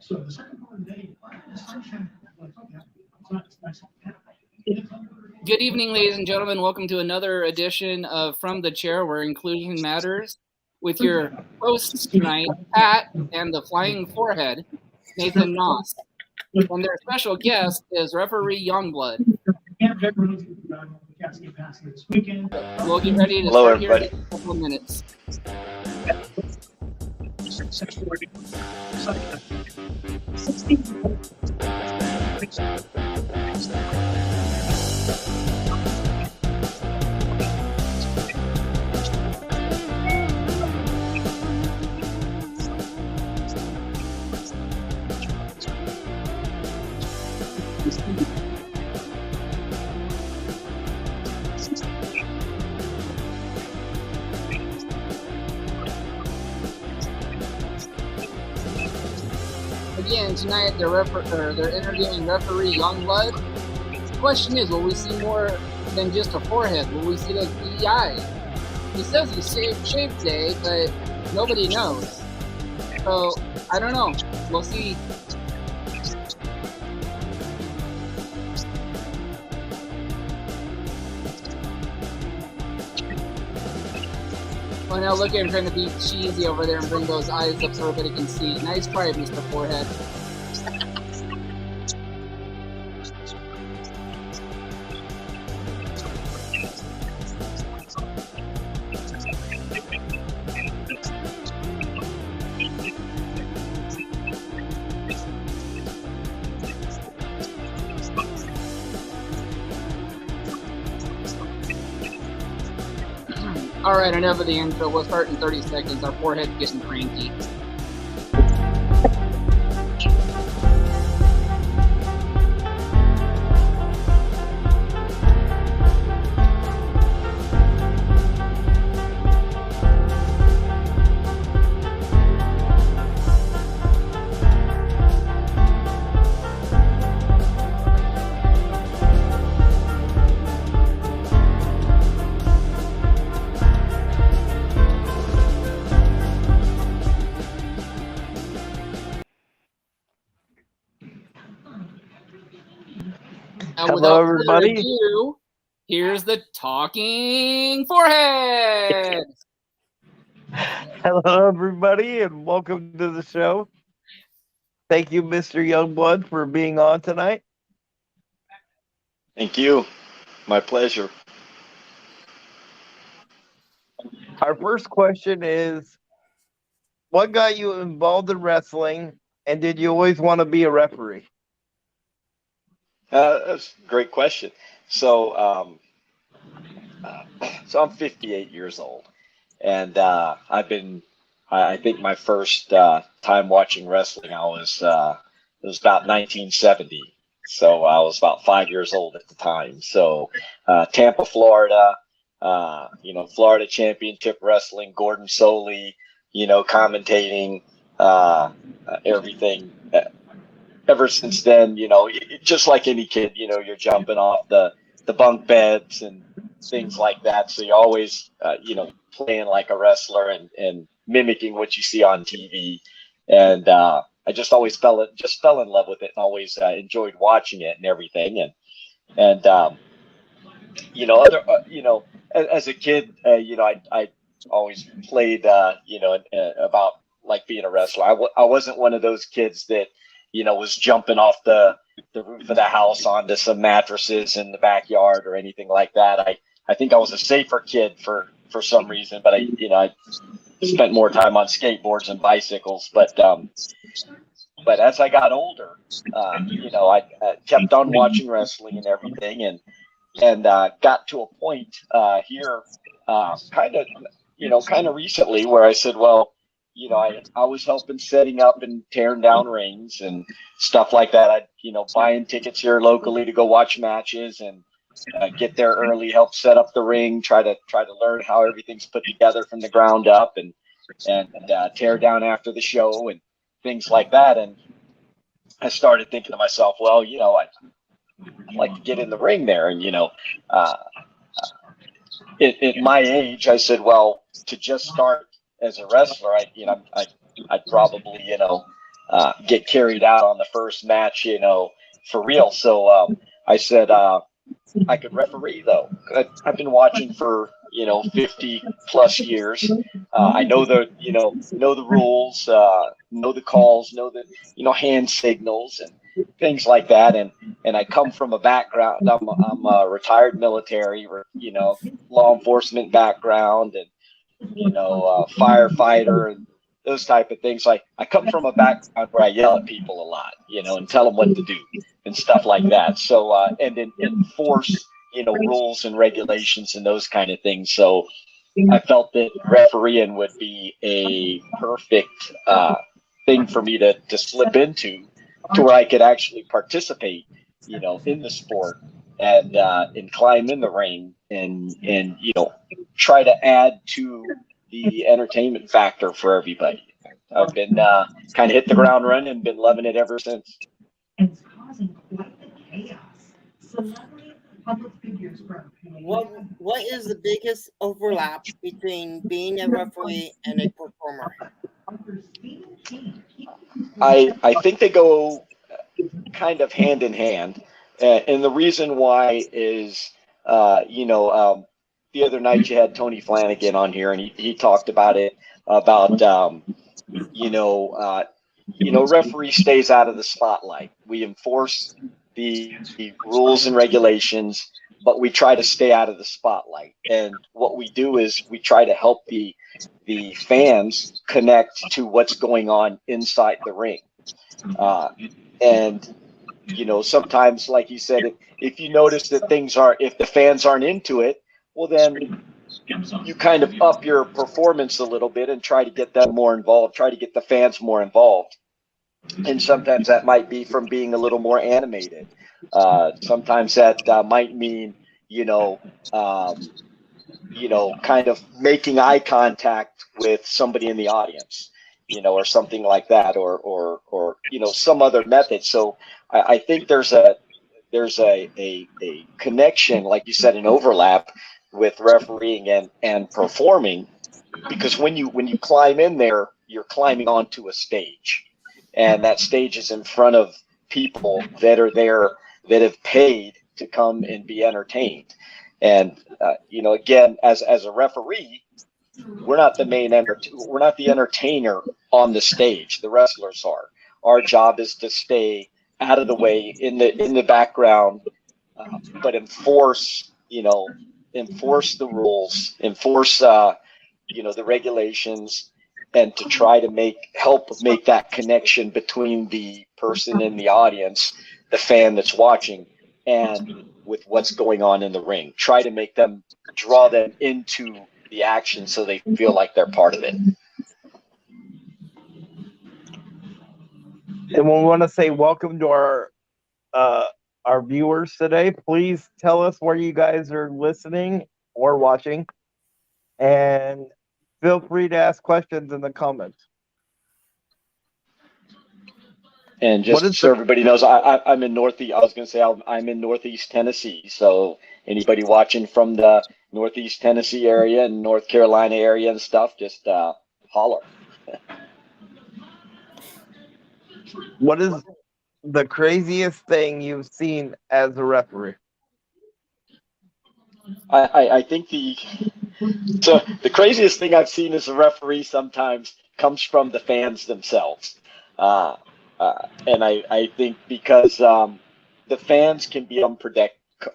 Good evening, ladies and gentlemen. Welcome to another edition of From the Chair, where inclusion matters, with your hosts tonight, Pat and the Flying Forehead, Nathan Noss. And their special guest is referee Youngblood. We'll get ready to start here in a couple of minutes. Again, tonight they're interviewing referee Youngblood. The question is, will we see more than just a forehead? Will we see those beady eyes? He says he's shaved day, but nobody knows. So, I don't know. We'll see. Oh, now look at him trying to be cheesy over there and bring those eyes up so everybody can see. Nice try, Mr. Forehead. All right, enough of the intro. We'll start in 30 seconds. Our forehead's getting cranky. Hello, everybody. Ado, here's the talking forehead. Hello, everybody, and welcome to the show. Thank you, Mr. Youngblood, for being on tonight. Thank you. My pleasure. Our first question is, what got you involved in wrestling, and did you always want to be a referee? That's a great question. So I'm 58 years old, and I think my first time watching wrestling, it was about 1970. So I was about 5 years old at the time. So Tampa, Florida, Florida Championship Wrestling, Gordon Soley, commentating everything. Ever since then, just like any kid, you're jumping off the bunk beds and things like that. So you're always, playing like a wrestler and mimicking what you see on TV. And I just always fell in love with it and always enjoyed watching it and everything. And as a kid, I always played, about like being a wrestler. I wasn't one of those kids that, was jumping off the roof of the house onto some mattresses in the backyard or anything like that. I think I was a safer kid for some reason, but I spent more time on skateboards and bicycles. But as I got older, I kept on watching wrestling and everything, and got to a point here, kind of recently, where I said, well, I was helping setting up and tearing down rings and stuff like that. Buying tickets here locally to go watch matches and get there early, help set up the ring, try to learn how everything's put together from the ground up, and tear down after the show and things like that. And I started thinking to myself, well, I'd like to get in the ring there. And, at my age, I said, well, to just start as a wrestler, I'd probably, get carried out on the first match, for real. So I said I could referee though. I've been watching for 50 plus years. I know the rules, know the calls, know the hand signals and things like that. And I come from a background. I'm a retired military, law enforcement background, and firefighter and those type of things. Like I come from a background where I yell at people a lot, and tell them what to do and stuff like that. So and enforce rules and regulations and those kind of things. So I felt that refereeing would be a perfect thing for me to slip into, to where I could actually participate, in the sport and climb in the ring and try to add to the entertainment factor for everybody. I've been kind of hit the ground running and been loving it ever since. It's causing quite the chaos. Celebrity public figures broke. What is the biggest overlap between being a referee and a performer? I think they go kind of hand in hand, and the reason why is the other night you had Tony Flanagan on here, and he talked about it about referee stays out of the spotlight. We enforce the rules and regulations, but we try to stay out of the spotlight. And what we do is we try to help the fans connect to what's going on inside the ring. And sometimes, like you said, if you notice that if the fans aren't into it, well, then you kind of up your performance a little bit and try to get them more involved, try to get the fans more involved. And sometimes that might be from being a little more animated. Sometimes that might mean, kind of making eye contact with somebody in the audience, or something like that, or some other method. So I think there's a connection, like you said, an overlap with refereeing and performing, because when you climb in there, you're climbing onto a stage, and that stage is in front of people that are there that have paid to come and be entertained. And again, as a referee, we're not the entertainer on the stage. The wrestlers are. Our job is to stay out of the way in the background, but enforce the rules, enforce the regulations, and to try to help make that connection between the person in the audience, the fan that's watching, and with what's going on in the ring. Try to draw them into the action so they feel like they're part of it. And we want to say welcome to our viewers today. Please tell us where you guys are listening or watching, and feel free to ask questions in the comments. And just so everybody knows, I'm in Northeast. I was going to say I'm in Northeast Tennessee. So anybody watching from the Northeast Tennessee area and North Carolina area and stuff, just holler. What is the craziest thing you've seen as a referee? I think the craziest thing I've seen as a referee sometimes comes from the fans themselves. And I think because the fans can be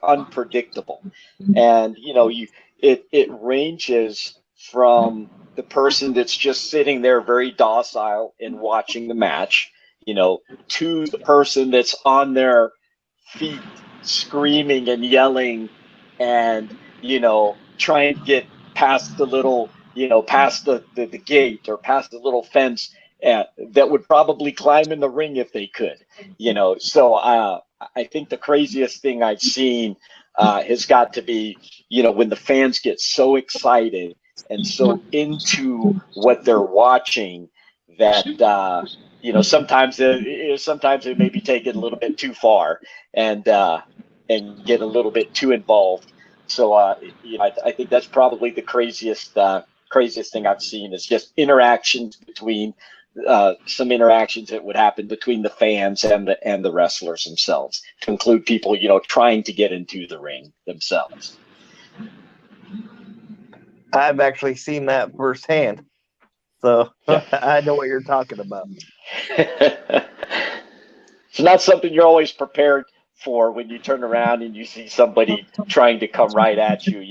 unpredictable, and it ranges from the person that's just sitting there very docile and watching the match, to the person that's on their feet screaming and yelling and trying to get past the little past the gate or past the little fence that would probably climb in the ring if they could, So I think the craziest thing I've seen has got to be, when the fans get so excited and so into what they're watching that, sometimes it may be taken a little bit too far and get a little bit too involved. So, I think that's probably the craziest thing I've seen is just interactions between some interactions that would happen between the fans and the wrestlers themselves, to include people, trying to get into the ring themselves. I've actually seen that firsthand, so Yeah. I know what you're talking about. It's not something you're always prepared for when you turn around and you see somebody trying to come right at you,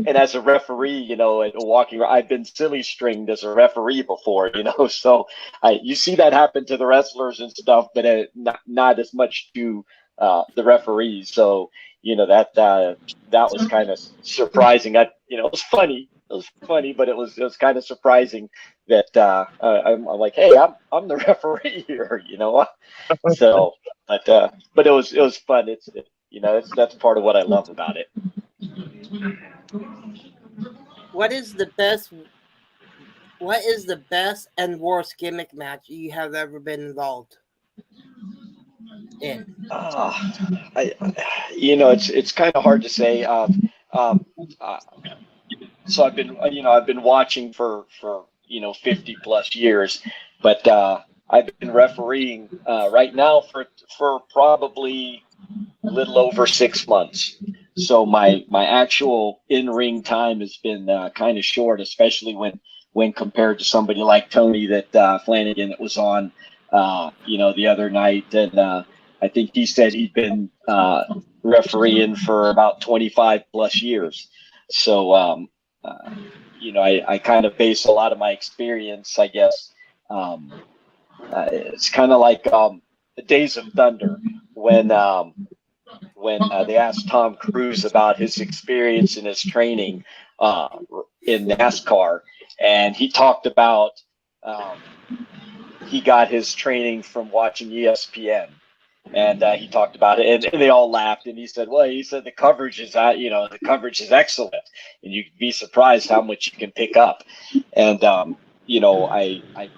and as a referee, and walking, I've been silly stringed as a referee before, so you see that happen to the wrestlers and stuff, but not as much to the referees. So, that was kind of surprising. It was funny. It was funny, but it was kind of surprising that I'm like, hey, I'm the referee here, So, but it was fun. That's part of what I love about it. What is the best and worst gimmick match you have ever been involved in? It's kind of hard to say. So I've been watching for 50 plus years, but I've been refereeing right now for probably a little over 6 months. So my actual in-ring time has been kind of short, especially when compared to somebody like Tony Flanagan that was on the other night, and I think he said he'd been refereeing for about 25 plus years. So I kind of base a lot of my experience, I guess. It's kind of like the Days of Thunder when they asked Tom Cruise about his experience in his training in NASCAR, and he talked about he got his training from watching ESPN. And he talked about it, and they all laughed. And he said, "Well, the coverage is excellent, and you'd be surprised how much you can pick up." And I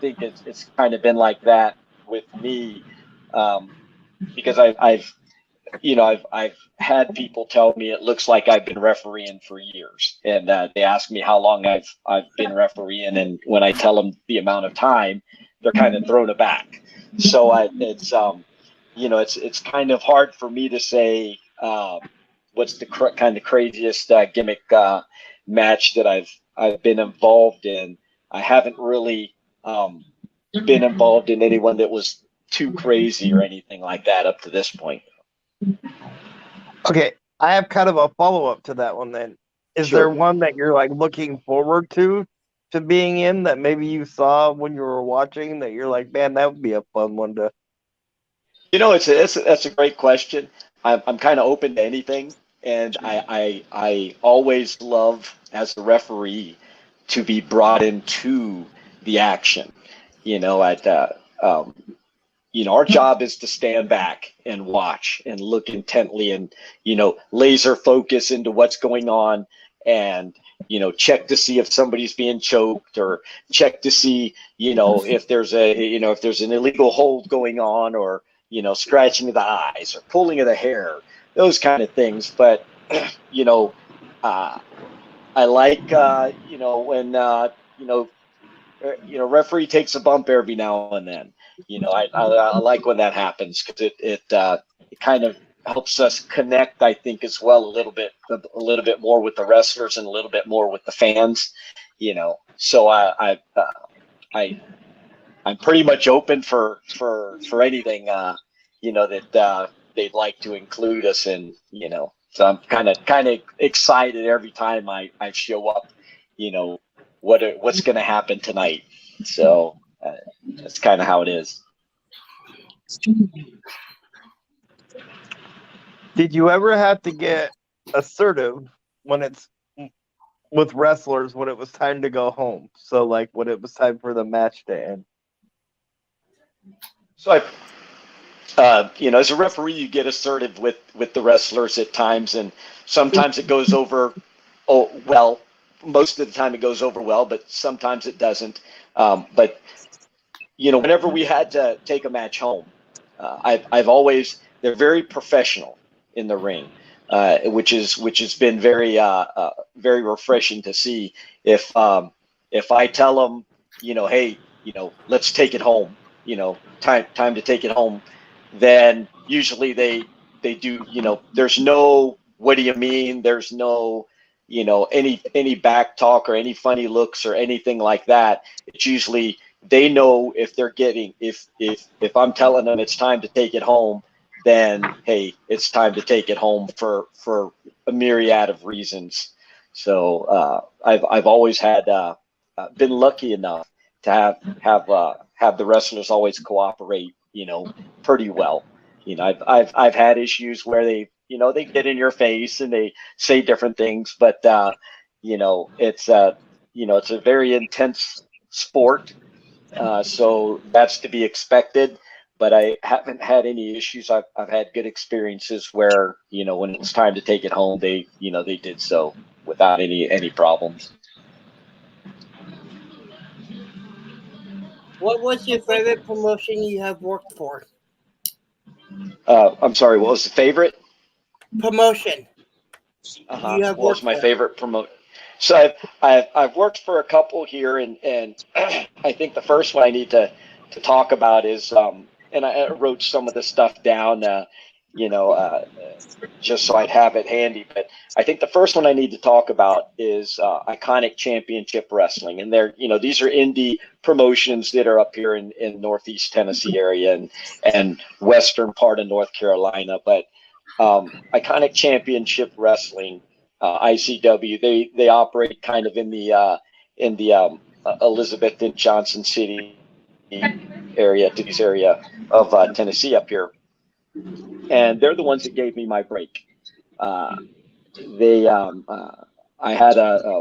think it's kind of been like that with me, because I've had people tell me it looks like I've been refereeing for years, and they ask me how long I've been refereeing, and when I tell them the amount of time, they're kind of thrown aback. So it's kind of hard for me to say what's the kind of craziest gimmick match that I've been involved in. I haven't really been involved in anyone that was too crazy or anything like that up to this point. Okay, I have kind of a follow-up to that one then. Is Sure. there one that you're like looking forward to being in that maybe you saw when you were watching that you're like, man, that would be a fun one to... That's a great question. I'm kind of open to anything, and I always love, as a referee, to be brought into the action. Our job is to stand back and watch and look intently and laser focus into what's going on, and check to see if somebody's being choked, or check to see if there's an illegal hold going on, or scratching of the eyes or pulling of the hair, those kind of things. But, I like, when, referee takes a bump every now and then. I like when that happens, because it kind of helps us connect, I think, as well, a little bit more with the wrestlers and a little bit more with the fans. So I'm pretty much open for anything, that they'd like to include us in, So I'm kind of excited every time I show up, what's going to happen tonight. So that's kind of how it is. Did you ever have to get assertive when it's with wrestlers when it was time to go home? So like when it was time for the match to end? So as a referee, you get assertive with the wrestlers at times, and sometimes it goes over well. Most of the time it goes over well, but sometimes it doesn't. But whenever we had to take a match home, I've always, they're very professional in the ring, which has been very very refreshing to see. If I tell them, hey, let's take it home, time to take it home, then usually they do, there's no, what do you mean? There's no, any back talk or any funny looks or anything like that. It's usually they know if they're getting, if I'm telling them it's time to take it home, then hey, it's time to take it home for a myriad of reasons. So I've always had been lucky enough to have the wrestlers always cooperate, pretty well. I've had issues where they get in your face and they say different things, but it's it's a very intense sport, so that's to be expected. But I haven't had any issues. I've had good experiences where when it was time to take it home, they did so without any problems. What was your favorite promotion you have worked for? I'm sorry, what was the favorite Promotion you have what was worked my for? favorite promote? So I've worked for a couple here, and I think the first one I need to talk about is and I wrote some of the stuff down, you know, uh, just so I'd have it handy. But I think the first one I need to talk about is Iconic Championship Wrestling, and these are indie promotions that are up here in Northeast Tennessee area and western part of North Carolina. But Iconic Championship Wrestling, ICW, they operate kind of in the Elizabeth and Johnson City area of Tennessee up here, and they're the ones that gave me my break. Uh, they I had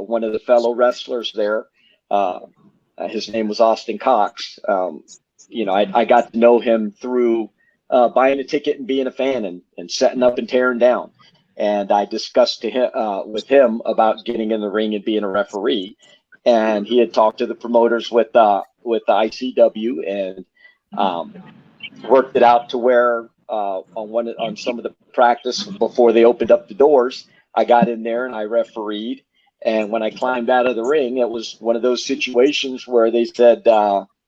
one of the fellow wrestlers there. Uh, his name was Austin Cox. I got to know him through buying a ticket and being a fan and setting up and tearing down. And I discussed to him with him about getting in the ring and being a referee. And he had talked to the promoters with the ICW and worked it out to where on some of the practice before they opened up the doors, I got in there and I refereed. And when I climbed out of the ring, it was one of those situations where they said,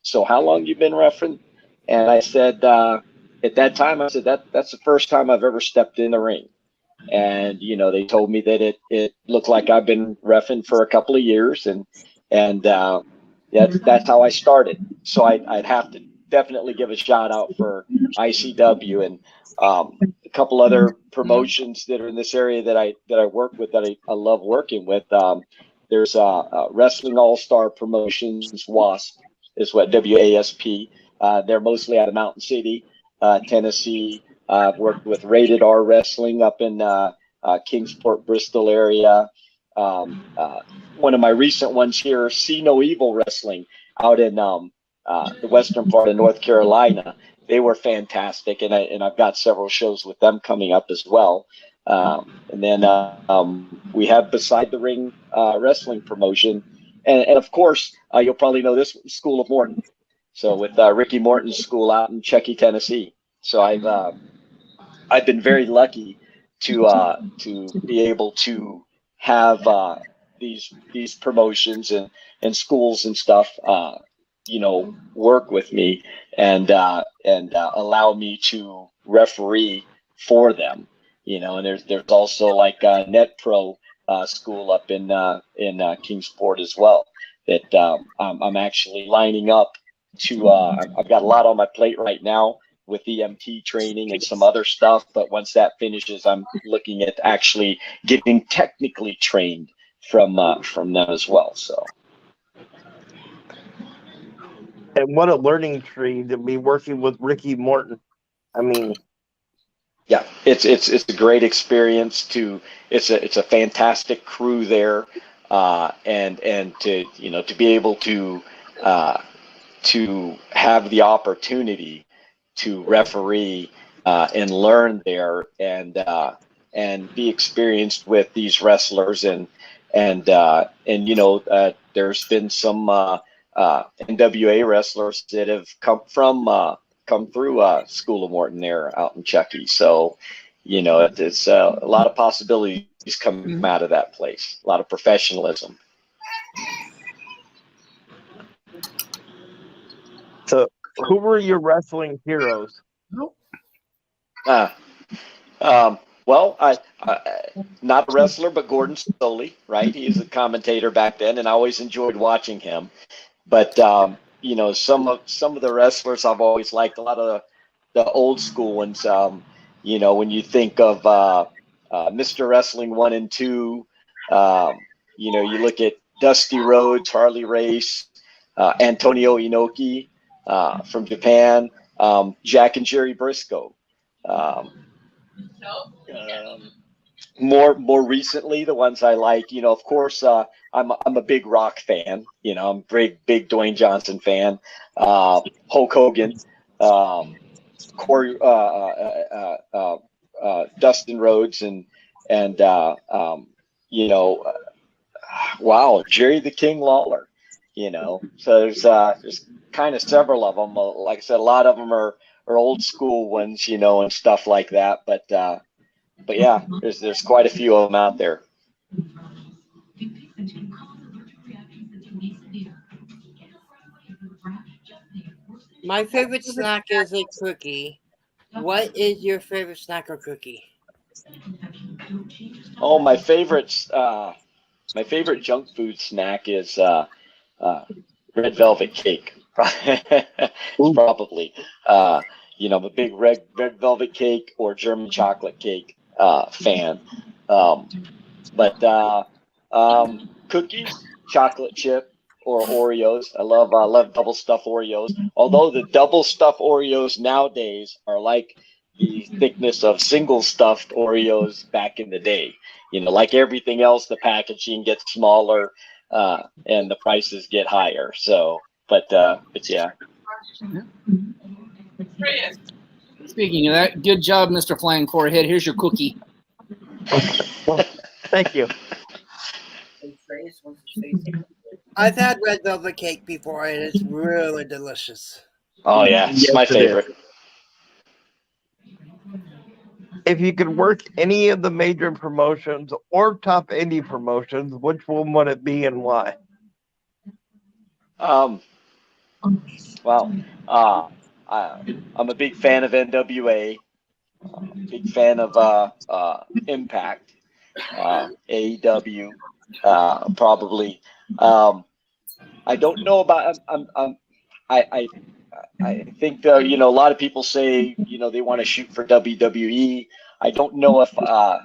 "So how long you been refereeing?" And I said, at that time, I said that's the first time I've ever stepped in the ring. And they told me that it looked like I've been reffing for a couple of years, and that's how I started. So I'd have to definitely give a shout out for ICW and a couple other promotions that are in this area that I work with that I love working with. There's Wrestling All Star Promotions, WASP is what, WASP. They're mostly out of Mountain City, Tennessee. I've worked with Rated R Wrestling up in Kingsport, Bristol area. One of my recent ones here, See No Evil Wrestling, out in the western part of North Carolina. They were fantastic, and I've got several shows with them coming up as well. And then we have Beside the Ring wrestling promotion, and of course you'll probably know this one, School of Morton. So with Ricky Morton's school out in Chuckey, Tennessee. So I've been very lucky to be able to have these promotions and schools and stuff work with me and allow me to referee for them. And there's also like Net Pro school up in Kingsport as well that I'm actually lining up to. I've got a lot on my plate right now with EMT training and some other stuff, but once that finishes, I'm looking at actually getting technically trained from them as well. So. And what a learning tree to be working with Ricky Morton. I mean, yeah, it's a great experience. It's a fantastic crew there, and to be able to have the opportunity to referee and learn there and be experienced with these wrestlers and there's been some NWA wrestlers that have come through School of Morton there out in Chuckey. So, it's a lot of possibilities come out of that place, a lot of professionalism. who were your wrestling heroes? Uh, well, not a wrestler, but Gordon Soley, right? He was a commentator back then, and I always enjoyed watching him. But some of the wrestlers I've always liked, a lot of the old school ones. When you think of Mr. Wrestling 1 and 2, you look at Dusty Rhodes, Harley Race, Antonio Inoki from Japan, Jack and Jerry Briscoe. More recently, the ones I like, of course, I'm a big Rock fan. I'm a big Dwayne Johnson fan. Hulk Hogan, Corey, Dustin Rhodes, and wow, Jerry the King Lawler. So there's kind of several of them. Like I said, a lot of them are old school ones, and stuff like that. But yeah, there's quite a few of them out there. My favorite snack is a cookie. What is your favorite snack or cookie? Oh, my favorite junk food snack is red velvet cake. Probably. I'm a big red velvet cake or German chocolate cake fan. But cookies, chocolate chip, or Oreos. I love double stuffed Oreos. Although the double stuffed Oreos nowadays are like the thickness of single stuffed Oreos back in the day. Like everything else, the packaging gets smaller and the prices get higher. So, but yeah. Speaking of that, good job, Mr. Flying Forehead. Here's your cookie. Well, thank you. I've had red velvet cake before, and it's really delicious. Oh yeah, it's my favorite. If you could work any of the major promotions or top indie promotions, which one would it be and why? Well, I'm a big fan of NWA. Big fan of Impact, AEW, probably. I don't know about. I think a lot of people say they want to shoot for WWE. I don't know if I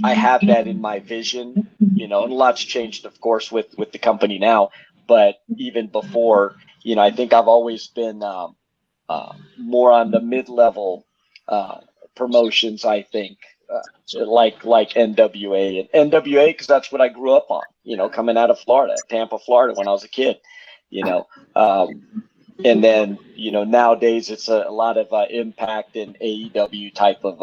have that in my vision. And a lot's changed, of course, with the company now. But even before, I think I've always been more on the mid-level promotions. I think like NWA and NWA because that's what I grew up on. Coming out of Florida, Tampa, Florida, when I was a kid. And then nowadays it's a lot of Impact and AEW type of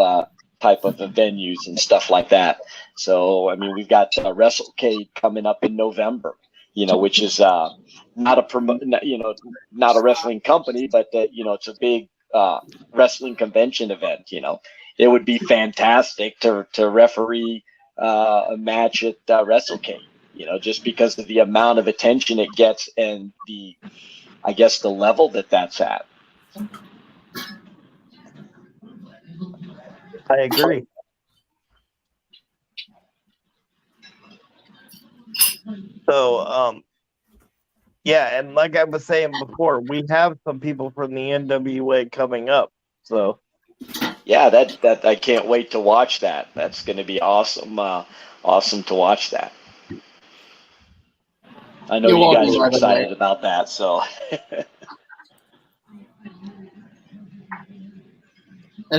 venues and stuff like that. So I mean, we've got WrestleCade coming up in November. Which is not a wrestling company, but it's a big wrestling convention event. It would be fantastic to referee a match at WrestleCade. Just because of the amount of attention it gets and the level that's at. I agree. So, yeah, and like I was saying before, we have some people from the NWA coming up. So, yeah, that I can't wait to watch that. That's going to be awesome. Awesome to watch that. I know you guys are excited about that. So, that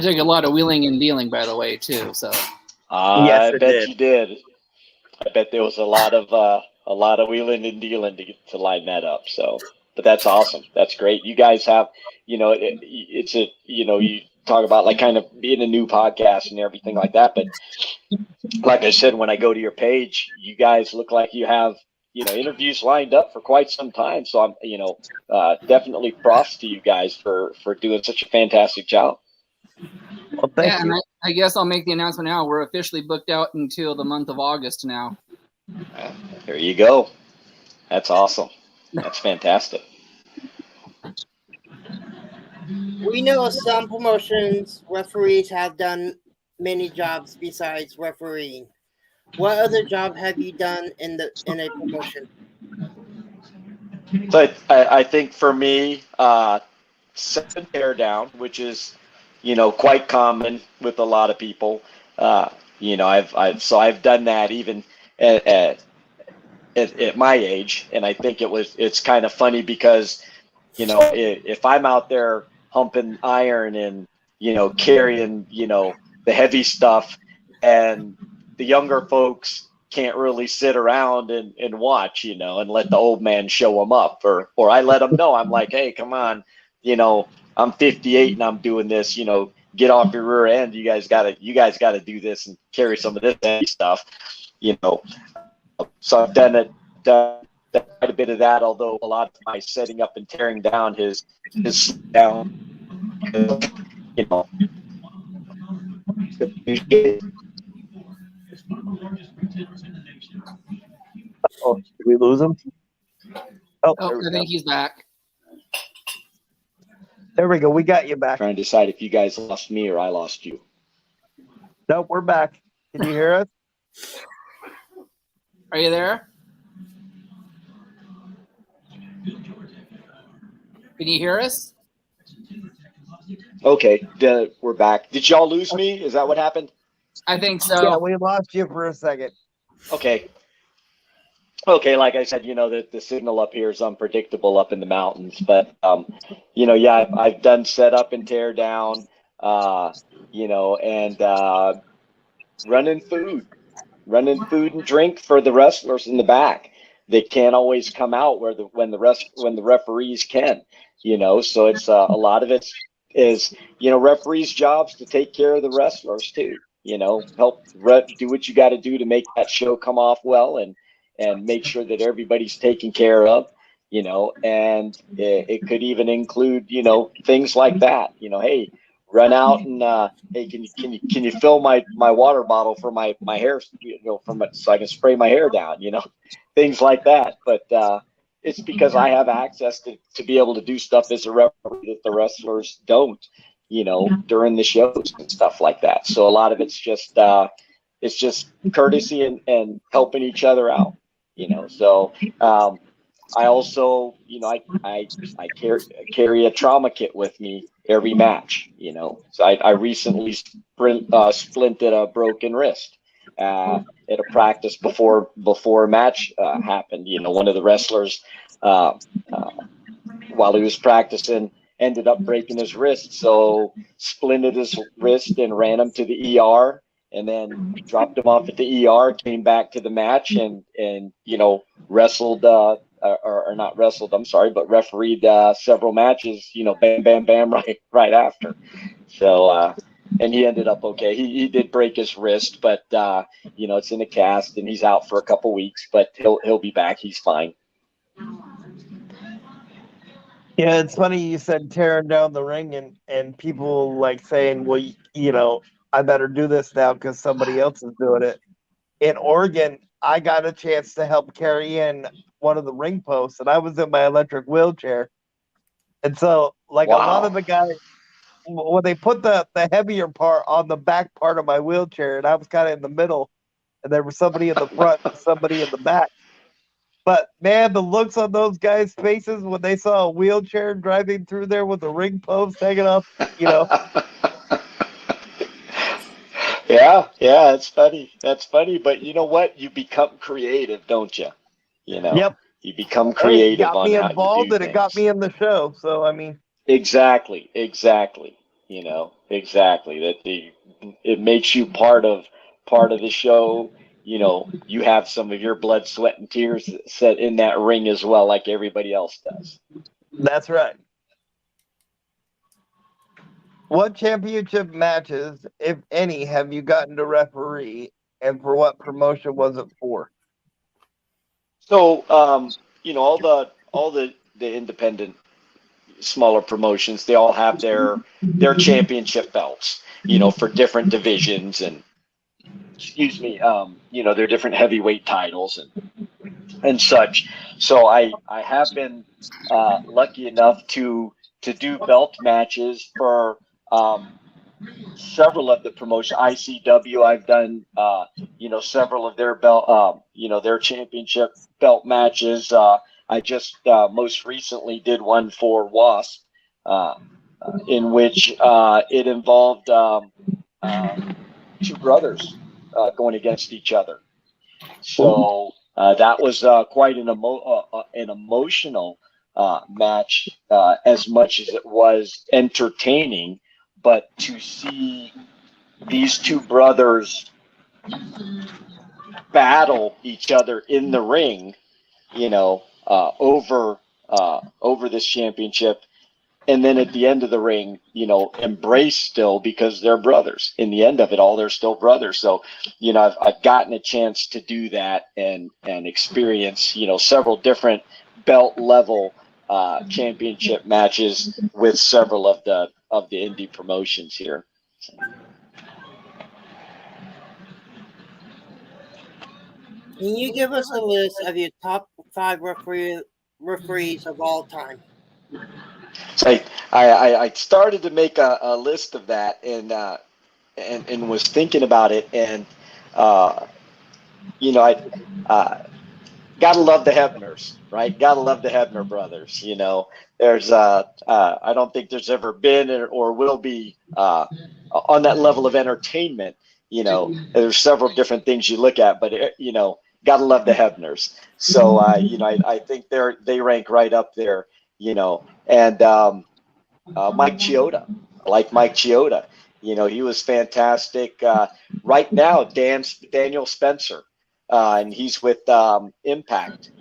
took a lot of wheeling and dealing, by the way, too. So, I bet you did. I bet there was a lot of wheeling and dealing to line that up. So, but that's awesome. That's great. You guys have, it's a, you talk about like kind of being a new podcast and everything like that. But like I said, when I go to your page, you guys look like you have, interviews lined up for quite some time. So I'm, definitely props to you guys for doing such a fantastic job. Well, thank you. And I guess I'll make the announcement now. We're officially booked out until the month of August now. There you go. That's awesome. That's fantastic. We know some promotions referees have done many jobs besides refereeing. What other job have you done in a promotion? So I think for me, set and tear down, which is, quite common with a lot of people. Uh, I've done that even at my age, and I think it's kind of funny because, if I'm out there humping iron and, carrying, the heavy stuff, and the younger folks can't really sit around and watch, and let the old man show them up, or I let them know. I'm like, hey, come on, I'm 58 and I'm doing this, get off your rear end. You guys gotta do this and carry some of this heavy stuff, you know. So I've done quite a bit of that, although a lot of my setting up and tearing down has down, you know. Oh, did we lose him? Oh, Oh, there we I go. think he's back. There we go. We got you back. Trying to decide if you guys lost me or I lost you. Nope, we're back. Can you hear us? Are you there? Can you hear us? Okay, we're back. Did y'all lose me? Is that what happened? I think so. Yeah, we lost you for a second. Okay. Okay, like I said, the signal up here is unpredictable up in the mountains, but yeah, I've done setup and tear down, and running food and drink for the wrestlers in the back. They can't always come out when the referees can, So it's a lot of it is referees' jobs to take care of the wrestlers too. Help do what you got to do to make that show come off well and make sure that everybody's taken care of. And it could even include things like that. Hey, run out and hey, can you fill my water bottle for my hair, so I can spray my hair down, things like that. But it's because I have access to be able to do stuff as a referee that the wrestlers don't, during the shows and stuff like that. So a lot of it's just courtesy and helping each other out, So I also, I carry a trauma kit with me every match, So I recently splinted a broken wrist at a practice before a match happened. One of the wrestlers, while he was practicing, ended up breaking his wrist. So splinted his wrist and ran him to the ER. And then dropped him off at the ER, came back to the match and wrestled, or not wrestled, I'm sorry, but refereed several matches, bam, bam, bam, right after. So, and he ended up okay. He did break his wrist, but it's in a cast and he's out for a couple weeks, but he'll be back. He's fine. Yeah, it's funny you said tearing down the ring and people like saying, well, I better do this now because somebody else is doing it. In Oregon, I got a chance to help carry in one of the ring posts, and I was in my electric wheelchair. And so, like Wow. a lot of the guys, when they put the heavier part on the back part of my wheelchair, and I was kind of in the middle, and there was somebody in the front and somebody in the back. But man, the looks on those guys' faces when they saw a wheelchair driving through there with a ring post hanging off, Yeah, it's funny. That's funny, but you know what? You become creative, don't you? Yep. You become Hey, it creative got on me how involved you do and it got things. me in the show. So, I mean, Exactly. Exactly. That it makes you part of the show. You have some of your blood, sweat, and tears set in that ring as well, like everybody else does. that's right. What championship matches, if any, have you gotten to referee, and for what promotion was it for? So, all the independent smaller promotions, they all have their championship belts, for different divisions and excuse me, their different heavyweight titles and such. So I have been lucky enough to to do belt matches for several of the promotion. ICW, I've done several of their belt, their championship belt matches. I just most recently did one for WASP, in which it involved two brothers going against each other. So that was quite an emotional match, as much as it was entertaining. But to see these two brothers battle each other in the ring, over this championship, and then at the end of the ring, embrace still, because they're brothers. In the end of it all, they're still brothers. So, I've gotten a chance to do that and experience, several different belt level championship matches with several of the indie promotions here. Can you give us a list of your top 5 referees of all time? So I started to make a list of that, and was thinking about it, and gotta love the Hebners, right? Gotta love the Hebner brothers. There's I don't think there's ever been or will be on that level of entertainment. There's several different things you look at, but gotta love the Hebners. So I think they rank right up there. And Mike Chioda. I like Mike Chioda. He was fantastic. Right now, Daniel Spencer, and he's with Impact.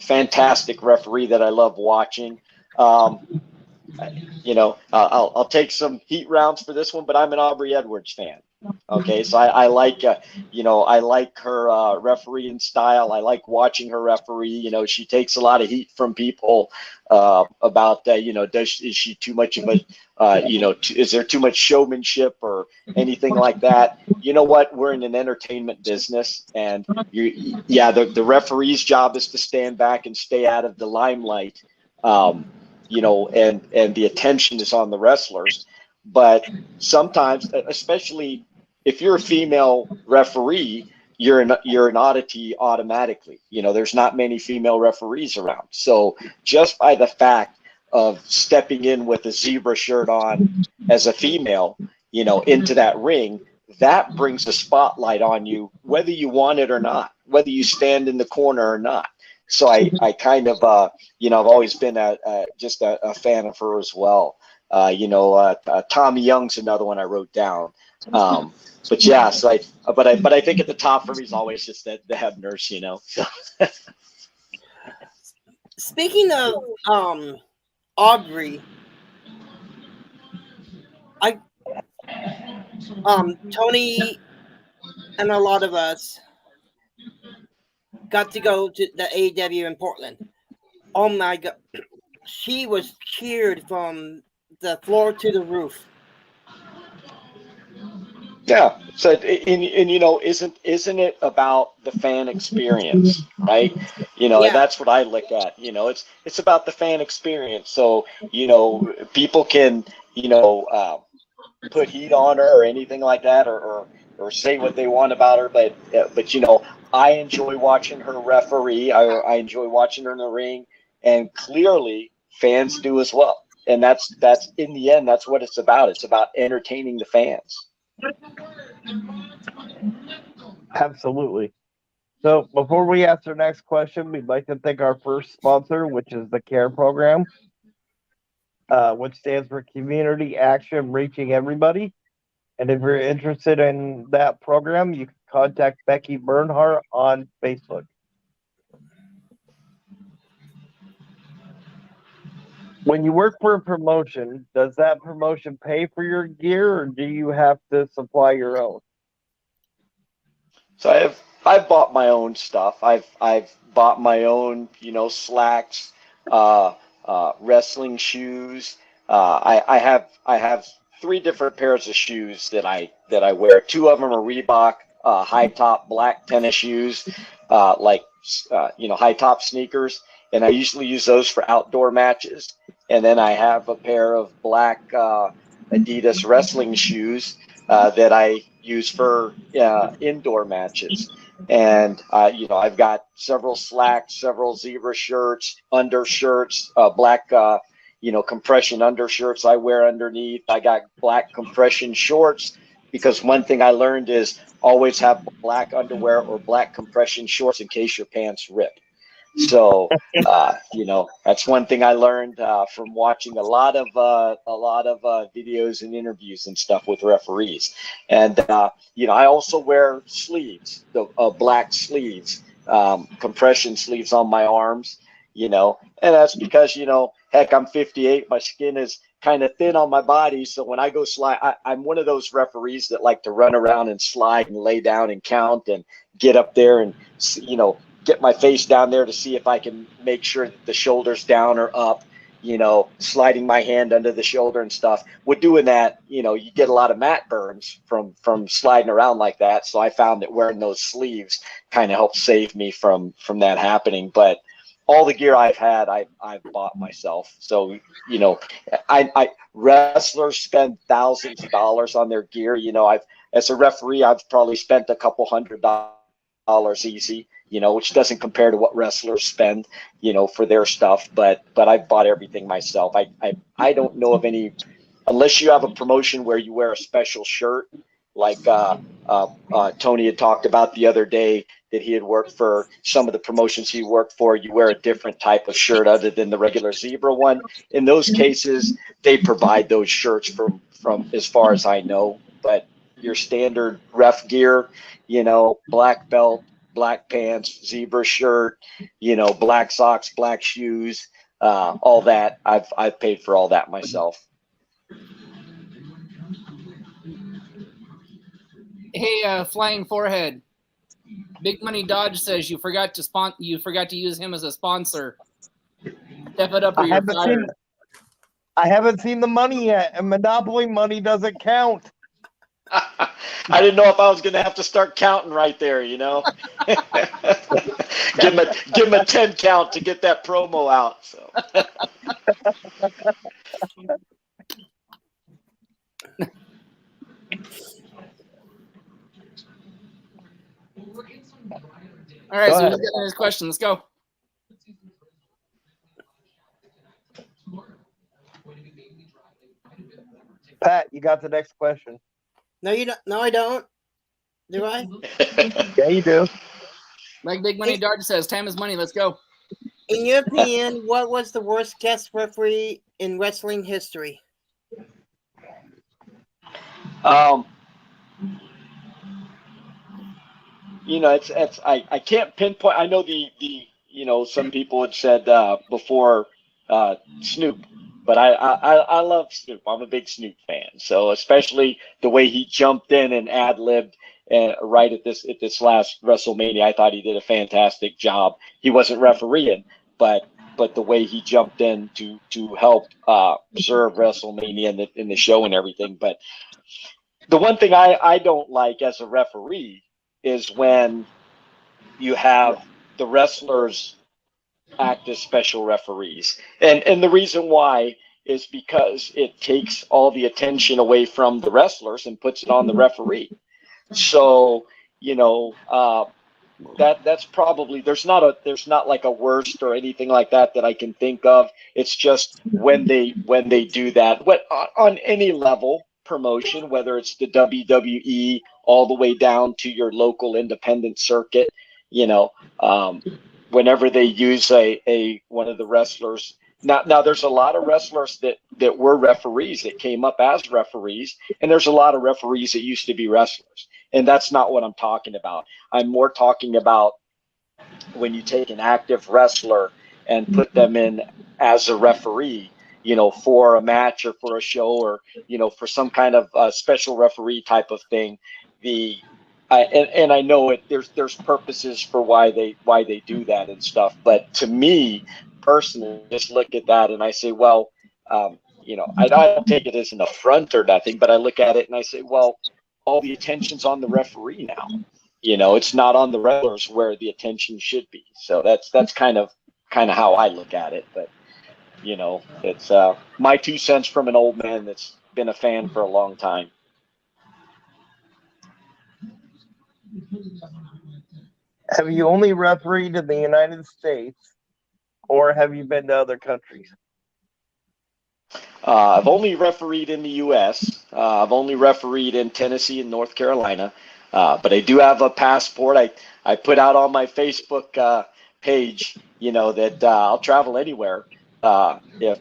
Fantastic referee that I love watching. I'll take some heat rounds for this one, but I'm an Aubrey Edwards fan. Okay, so I like I like her refereeing style. I like watching her referee. She takes a lot of heat from people about is she too much of a is there too much showmanship or anything like that? You know what? We're in an entertainment business, and the referee's job is to stand back and stay out of the limelight. And the attention is on the wrestlers. But sometimes, especially if you're a female referee, you're an oddity automatically. There's not many female referees around. So just by the fact of stepping in with a zebra shirt on as a female, into that ring, that brings a spotlight on you, whether you want it or not, whether you stand in the corner or not. So I kind of, I've always been just a fan of her as well. Tommy Young's another one I wrote down. But yeah, so but I think at the top for me is always just the Hebners, So. Speaking of Aubrey, Tony and a lot of us got to go to the AEW in Portland. Oh my God, she was cheered from the floor to the roof. Yeah. So, and isn't it about the fan experience, right? And that's what I look at. It's about the fan experience. So, people can, put heat on her or anything like that, or say what they want about her, but I enjoy watching her referee. I enjoy watching her in the ring, and clearly fans do as well. And that's in the end, that's what it's about. It's about entertaining the fans. Absolutely. So before we ask our next question, we'd like to thank our first sponsor, which is the CARE program, which stands for Community Action Reaching Everybody. And if you're interested in that program, you can contact Becky Bernhardt on Facebook. When you work for a promotion, does that promotion pay for your gear, or do you have to supply your own? So I've bought my own stuff. I've bought my own, slacks, wrestling shoes. I have 3 different pairs of shoes that I wear. 2 of them are Reebok high top black tennis shoes, high top sneakers, and I usually use those for outdoor matches. and then I have a pair of black Adidas wrestling shoes that I use for indoor matches. And I've got several slacks, several zebra shirts, undershirts, black compression undershirts I wear underneath. I got black compression shorts, because one thing I learned is always have black underwear or black compression shorts in case your pants rip. So, that's one thing I learned from watching a lot of videos and interviews and stuff with referees. And I also wear sleeves, the black sleeves, compression sleeves on my arms. And that's because heck, I'm 58. My skin is kind of thin on my body, so when I go slide, I'm one of those referees that like to run around and slide and lay down and count and get up there and get my face down there to see if I can make sure that the shoulder's down or up, sliding my hand under the shoulder and stuff. With doing that, you get a lot of mat burns from sliding around like that. So I found that wearing those sleeves kind of helped save me from that happening. But all the gear I've had, I've bought myself. So, I wrestlers spend thousands of dollars on their gear. As a referee, I've probably spent a couple $100 easy, which doesn't compare to what wrestlers spend, for their stuff. But I've bought everything myself. I don't know of any, unless you have a promotion where you wear a special shirt, like Tony had talked about the other day, that he had worked for some of the promotions he worked for. You wear a different type of shirt other than the regular zebra one. In those cases, they provide those shirts from as far as I know. But your standard ref gear, black belt, black pants, zebra shirt, black socks, black shoes, all that. I've paid for all that myself. Hey, Flying Forehead. Big Money Dodge says you forgot to use him as a sponsor. Step it up or you're fired. I haven't seen the money yet, and Monopoly money doesn't count. I didn't know if I was going to have to start counting right there, give him a 10 count to get that promo out. So. All right, so who's getting his question? Let's go. Pat, you got the next question. No, you don't. No, I don't. Do I? Yeah, you do. Like Big Money Dodge says, time is money. Let's go. In your opinion, what was the worst guest referee in wrestling history? It's I can't pinpoint. I know the some people had said before Snoop, but I love Snoop. I'm a big Snoop fan. So especially the way he jumped in and ad-libbed right at this last WrestleMania, I thought he did a fantastic job. He wasn't refereeing, but the way he jumped in to help serve WrestleMania in the show and everything. But the one thing I don't like as a referee is when you have the wrestlers act as special referees. And the reason why is because it takes all the attention away from the wrestlers and puts it on the referee. So, that's probably, there's not like a worst or anything like that I can think of. It's just when they do that, on any level promotion, whether it's the WWE all the way down to your local independent circuit, whenever they use one of the wrestlers. Now there's a lot of wrestlers that were referees that came up as referees, and there's a lot of referees that used to be wrestlers. And that's not what I'm talking about. I'm more talking about when you take an active wrestler and put them in as a referee, for a match or for a show or, for some kind of special referee type of thing. And I know there's purposes for why they do that and stuff. But to me personally, just look at that and I say, well, I don't take it as an affront or nothing, but I look at it and I say, well, all the attention's on the referee now. It's not on the wrestlers where the attention should be. So that's kind of how I look at it. But You know, it's my 2 cents from an old man that's been a fan for a long time. Have you only refereed in the United States, or have you been to other countries? I've only refereed in the U.S. I've only refereed in Tennessee and North Carolina, but I do have a passport. I put out on my Facebook page, you know, that I'll travel anywhere if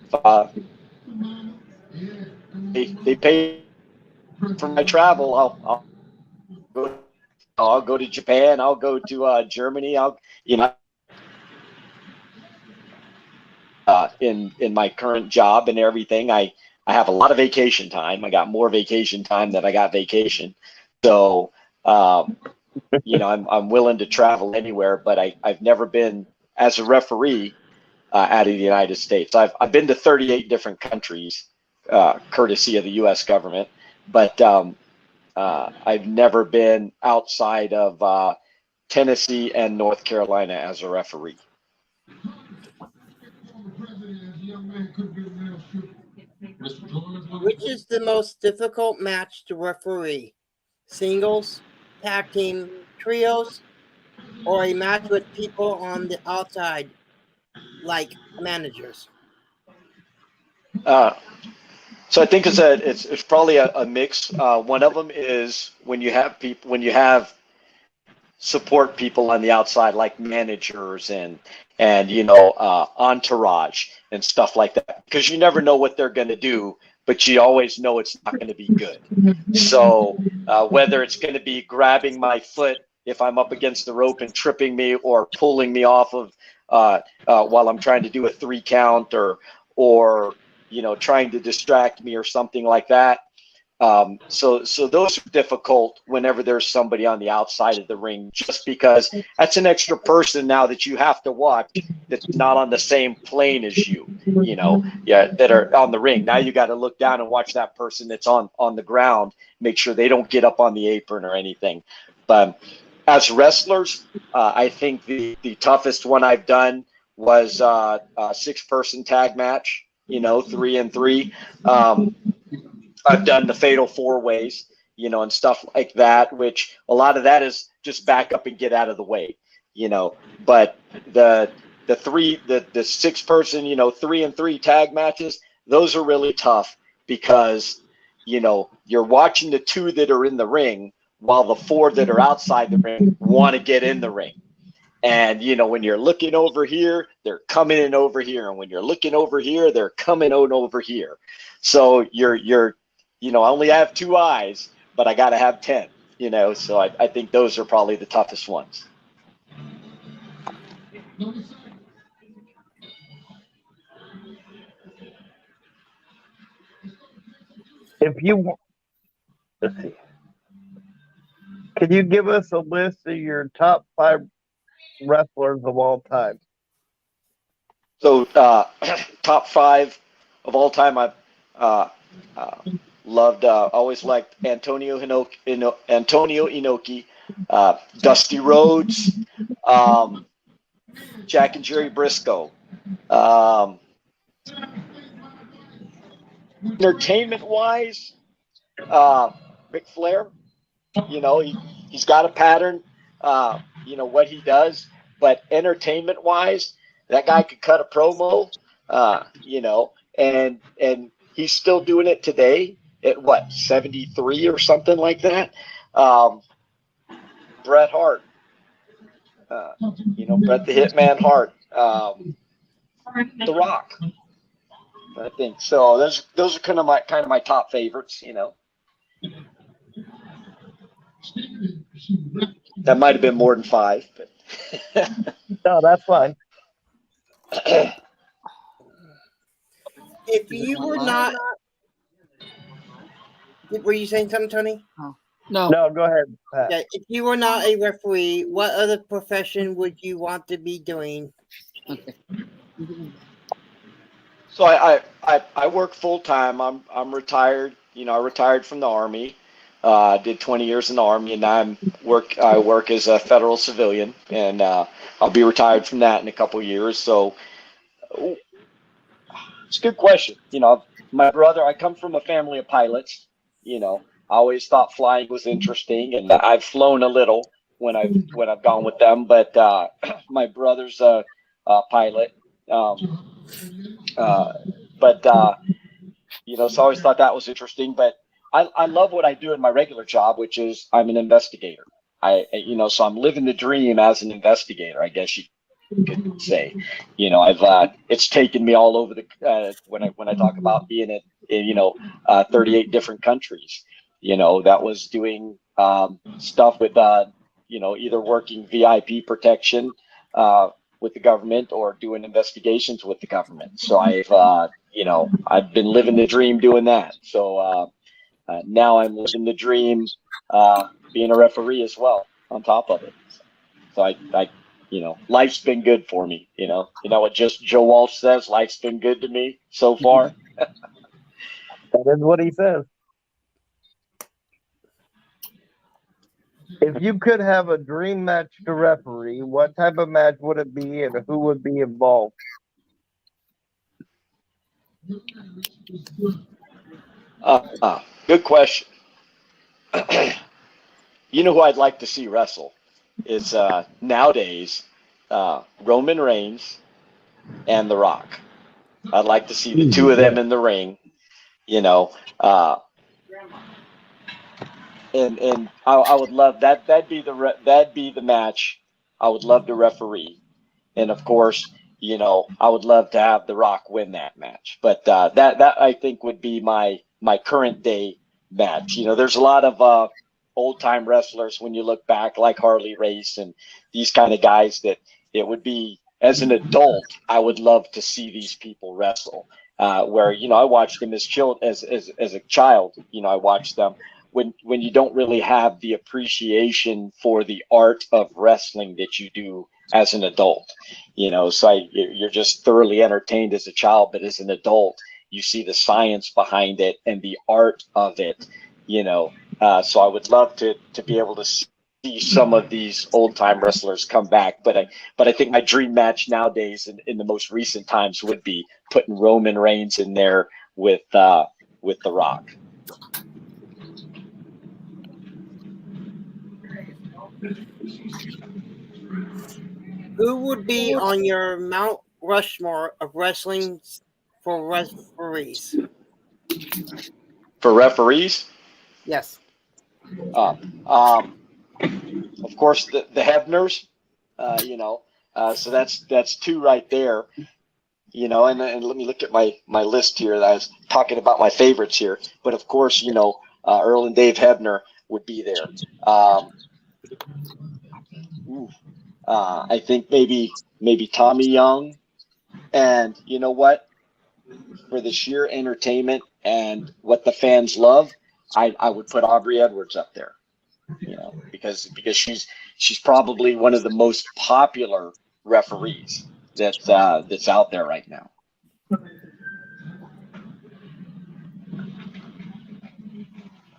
they pay for my travel. I'll go to Japan. I'll go to Germany. You know, in my current job and everything, I have a lot of vacation time. I got more vacation time than I got vacation. So, you know, I'm willing to travel anywhere, but I've never been as a referee out of the United States. I've been to 38 different countries, courtesy of the U.S. government, but I've never been outside of Tennessee and North Carolina as a referee. Which is the most difficult match to referee? Singles, tag team, trios, or a match with people on the outside, like managers? So I think it's probably a mix. One of them is when you have support people on the outside, like managers and you know, entourage and stuff like that, because you never know what they're going to do, but you always know it's not going to be good. So whether it's going to be grabbing my foot if I'm up against the rope and tripping me, or pulling me off of while I'm trying to do a 3 count, or you know, trying to distract me or something like that. So those are difficult whenever there's somebody on the outside of the ring, just because that's an extra person now that you have to watch that's not on the same plane as you, you know, that are on the ring. Now you got to look down and watch that person that's on the ground, make sure they don't get up on the apron or anything. But as wrestlers, I think the toughest one I've done was a 6-person tag match, you know, 3 and 3. I've done the fatal 4-ways, you know, and stuff like that, which a lot of that is just back up and get out of the way, you know. But the 6-person, you know, 3 and 3 tag matches, those are really tough, because, you know, you're watching the 2 that are in the ring while the 4 that are outside the ring want to get in the ring. And, you know, when you're looking over here, they're coming in over here. And when you're looking over here, they're coming on over here. So you're, you know, I only have 2 eyes, but I got to have 10, you know. So I think those are probably the toughest ones. If you, let's see, can you give us a list of your top 5 wrestlers of all time? So top 5 of all time, I've loved, always liked Antonio Inoki, Dusty Rhodes, Jack and Jerry Briscoe. Entertainment-wise, Ric Flair, you know, he's got a pattern, you know, what he does, but entertainment-wise, that guy could cut a promo, you know, and he's still doing it today at what, 73 or something like that. Bret Hart, you know, Bret the Hitman Hart, The Rock, I think. So those are kind of my top favorites, you know. That might have been more than 5, but No, that's fine. If you were not, were you saying something, Tony? No. No, go ahead, Pat. Yeah, if you were not a referee, what other profession would you want to be doing? Okay. so I work full time. I'm retired. You know, I retired from the Army. Did 20 years in the Army, and I work as a federal civilian, and I'll be retired from that in a couple of years. So It's a good question. My brother, I come from a family of pilots. I always thought flying was interesting, and I've flown a little when I've gone with them. But my brother's a pilot. So I always thought that was interesting. But I love what I do in my regular job, which is I'm an investigator. So I'm living the dream as an investigator, I guess you could say. It's taken me all over the when I talk about being in 38 different countries. That was doing stuff with either working VIP protection with the government or doing investigations with the government. So I've been living the dream doing that. So now I'm living the dream being a referee as well on top of it. So I life's been good for me. You know what just Joe Walsh says, life's been good to me so far. That is what he says. If you could have a dream match to referee, what type of match would it be and who would be involved? Good question. Who I'd like to see wrestle is nowadays Roman Reigns and The Rock. I'd like to see the two of them in the ring. And I would love that. That'd be the match I would love to referee. And of course, I would love to have The Rock win that match. But that I think would be my current day match. There's a lot of old time wrestlers when you look back, like Harley Race and these kind of guys, that it would be, as an adult, I would love to see these people wrestle. Where I watched them as a child. I watched them when you don't really have the appreciation for the art of wrestling that you do as an adult. So you're just thoroughly entertained as a child, but as an adult, you see the science behind it and the art of it. So I would love to be able to see some of these old time wrestlers come back, but I think my dream match nowadays in the most recent times would be putting Roman Reigns in there with The Rock. Who would be on your Mount Rushmore of wrestling for referees? For referees? Yes. Of course, the Hebners, so that's two right there, and let me look at my list here. I was talking about my favorites here, but of course, Earl and Dave Hebner would be there. I think maybe Tommy Young, and you know what, for the sheer entertainment and what the fans love, I would put Aubrey Edwards up there. Because she's probably one of the most popular referees that's out there right now.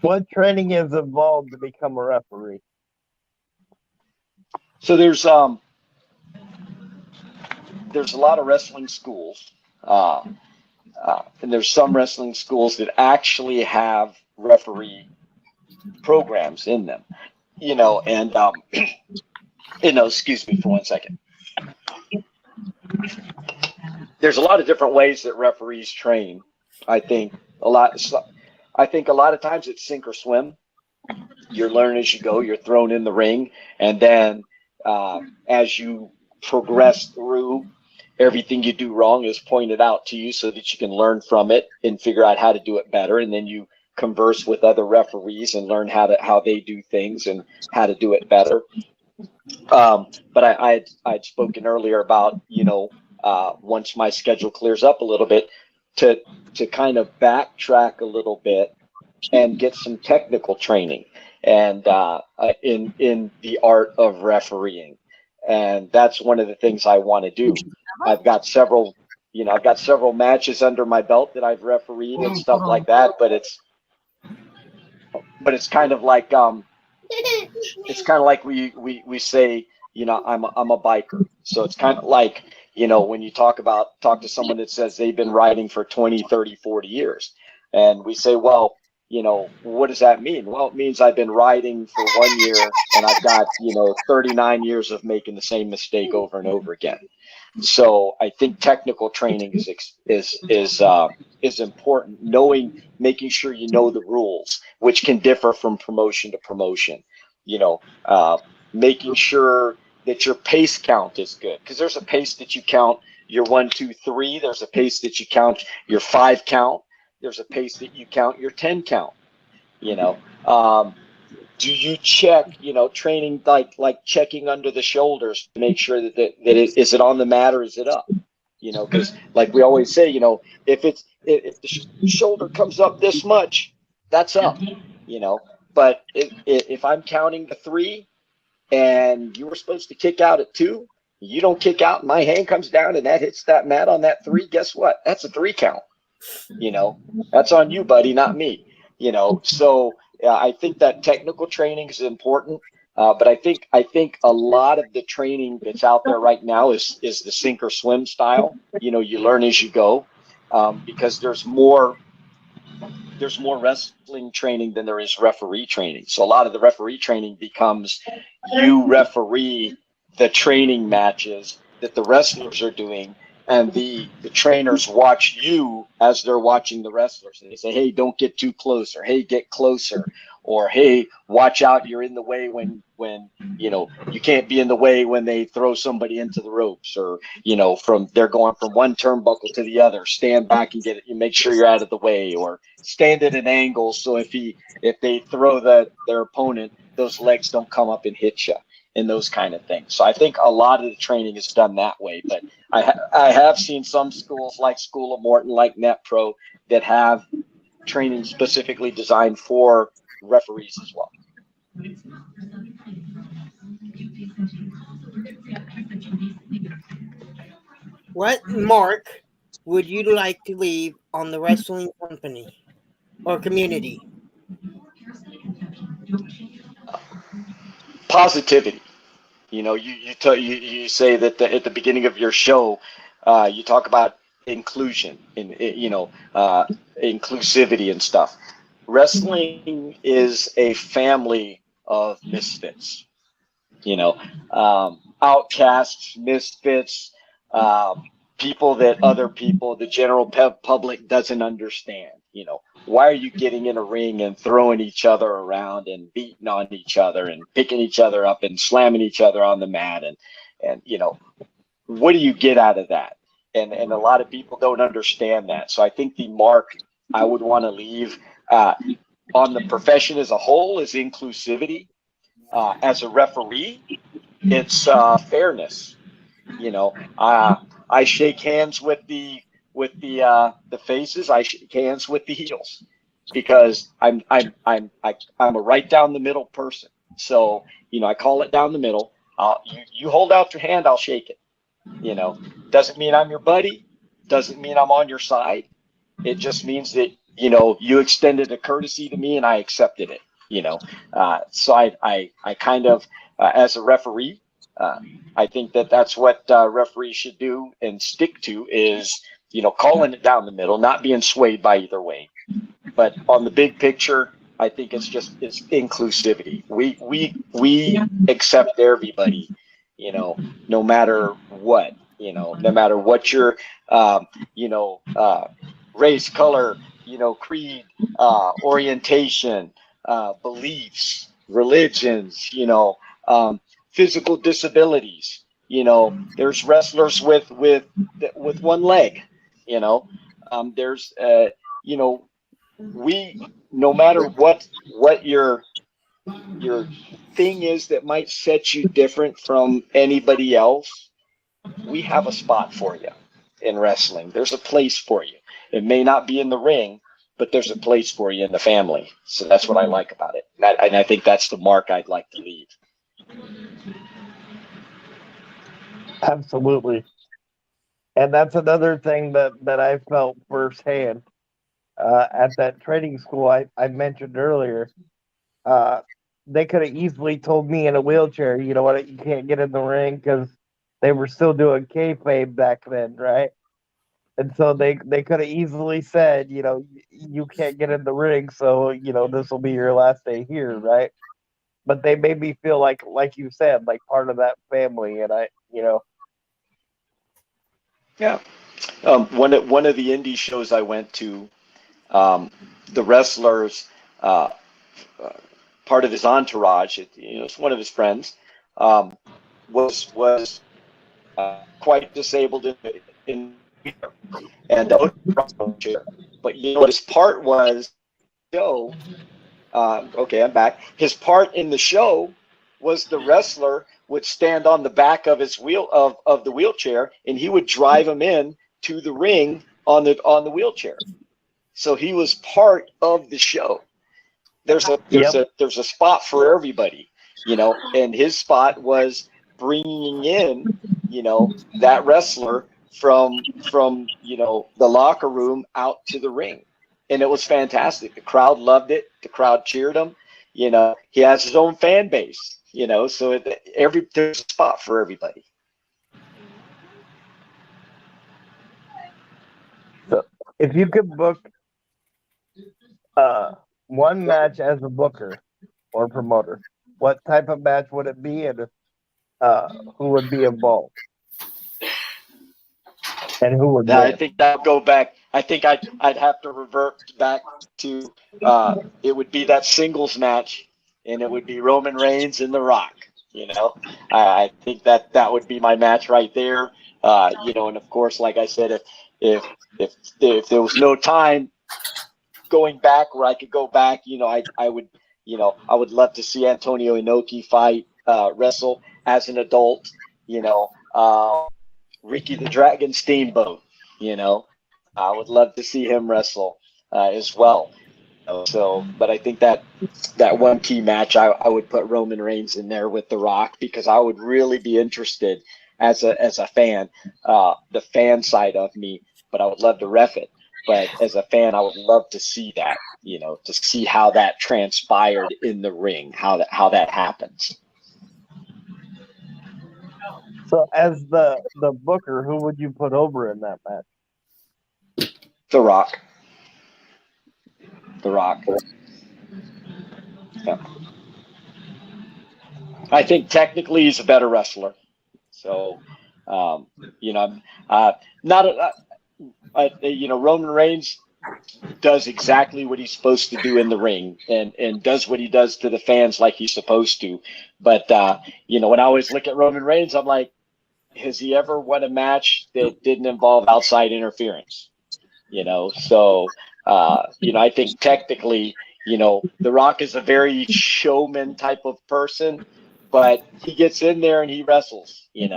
What training is involved to become a referee? So there's a lot of wrestling schools, and there's some wrestling schools that actually have referee programs in them, and excuse me for 1 second. There's a lot of different ways that referees train. I think a lot of times it's sink or swim. You learn as you go. You're thrown in the ring, and then as you progress through, everything you do wrong is pointed out to you so that you can learn from it and figure out how to do it better, and then you converse with other referees and learn how they do things and how to do it better. But I'd spoken earlier about once my schedule clears up a little bit, to kind of backtrack a little bit and get some technical training and in the art of refereeing, and that's one of the things I want to do. I've got several matches under my belt that I've refereed and stuff like that, but it's kind of like we say, I'm a biker. So it's kind of like, when you talk to someone that says they've been riding for 20, 30, 40 years, and we say, well, what does that mean? Well, it means I've been riding for 1 year and I've got, 39 years of making the same mistake over and over again. So I think technical training is important. Making sure you know the rules, which can differ from promotion to promotion. Making sure that your pace count is good, because there's a pace that you count your 1, 2, 3. There's a pace that you count your 5 count. There's a pace that you count your 10 count. Do you check, training like checking under the shoulders to make sure that is it on the mat or is it up? Because like we always say, if the shoulder comes up this much, that's up. But if I'm counting the 3 and you were supposed to kick out at 2, you don't kick out, and my hand comes down and that hits that mat on that 3. Guess what? That's a 3 count. That's on you, buddy, not me. So. I think that technical training is important, but I think a lot of the training that's out there right now is the sink or swim style. You learn as you go, because there's more wrestling training than there is referee training. So a lot of the referee training becomes you referee the training matches that the wrestlers are doing, and the trainers watch you as they're watching the wrestlers. And they say, hey, don't get too close, or hey, get closer, or hey, watch out, you're in the way when you can't be in the way when they throw somebody into the ropes, or they're going from one turnbuckle to the other. Stand back and make sure you're out of the way, or stand at an angle so if they throw their opponent, those legs don't come up and hit you, and those kind of things. So I think a lot of the training is done that way. But I have seen some schools like School of Morton, like NetPro, that have training specifically designed for referees as well. What mark would you like to leave on the wrestling company or community? Positivity. You say that at the beginning of your show, you talk about inclusion and inclusivity and stuff. Wrestling is a family of misfits. Outcasts, misfits, people that the general public doesn't understand. Why are you getting in a ring and throwing each other around and beating on each other and picking each other up and slamming each other on the mat? And what do you get out of that? And a lot of people don't understand that. So I think the mark I would want to leave on the profession as a whole is inclusivity. As a referee, it's fairness. I shake hands with the faces. I shake hands with the heels, because I'm a right down the middle person. So I call it down the middle. You hold out your hand, I'll shake it. Doesn't mean I'm your buddy. Doesn't mean I'm on your side. It just means that you extended a courtesy to me and I accepted it. So I kind of as a referee, I think that's what referees should do and stick to, is calling it down the middle, not being swayed by either way. But on the big picture, I think it's inclusivity. We accept everybody, no matter what, no matter what your race, color, creed, orientation, beliefs, religions, physical disabilities. There's wrestlers with one leg. There's we, no matter what your thing is that might set you different from anybody else, we have a spot for you in wrestling. There's a place for you. It may not be in the ring, but there's a place for you in the family. So that's what I like about it. And I think that's the mark I'd like to leave. Absolutely. And that's another thing that I felt firsthand at that training school I mentioned earlier. They could have easily told me in a wheelchair, you know what, you can't get in the ring because they were still doing kayfabe back then, right? And so they could have easily said, you can't get in the ring, so this will be your last day here, right? But they made me feel like you said, like part of that family, and Yeah. One of the indie shows I went to, the wrestlers, uh, uh, part of his entourage, it's one of his friends, um, was quite disabled in and chair. But what his part was, show. Okay, I'm back. His part in the show was the wrestler would stand on the back of his of the wheelchair, and he would drive him in to the ring on the wheelchair. So he was part of the show. Yep. There's a spot for everybody, and his spot was bringing in, that wrestler from the locker room out to the ring, and it was fantastic. The crowd loved it. The crowd cheered him. He has his own fan base. So there's a spot for everybody. So if you could book one match as a booker or promoter, what type of match would it be, and who would be involved, and who would I win? think that'll go back. I think I'd have to revert back to it would be that singles match, and it would be Roman Reigns and The Rock. I think that would be my match right there. And of course, like I said, if there was no time going back where I could go back, I would, I would love to see Antonio Inoki fight, wrestle as an adult. Ricky the Dragon Steamboat. I would love to see him wrestle as well. But I think that one key match, I would put Roman Reigns in there with The Rock, because I would really be interested as a fan, the fan side of me. But I would love to ref it. But as a fan, I would love to see that, to see how that transpired in the ring, how that happens. So as the booker, who would you put over in that match? The Rock. The Rock. Yeah. I think technically he's a better wrestler. So, not Roman Reigns does exactly what he's supposed to do in the ring, and does what he does to the fans like he's supposed to. But when I always look at Roman Reigns, I'm like, has he ever won a match that didn't involve outside interference? So I think technically, The Rock is a very showman type of person, but he gets in there and he wrestles, and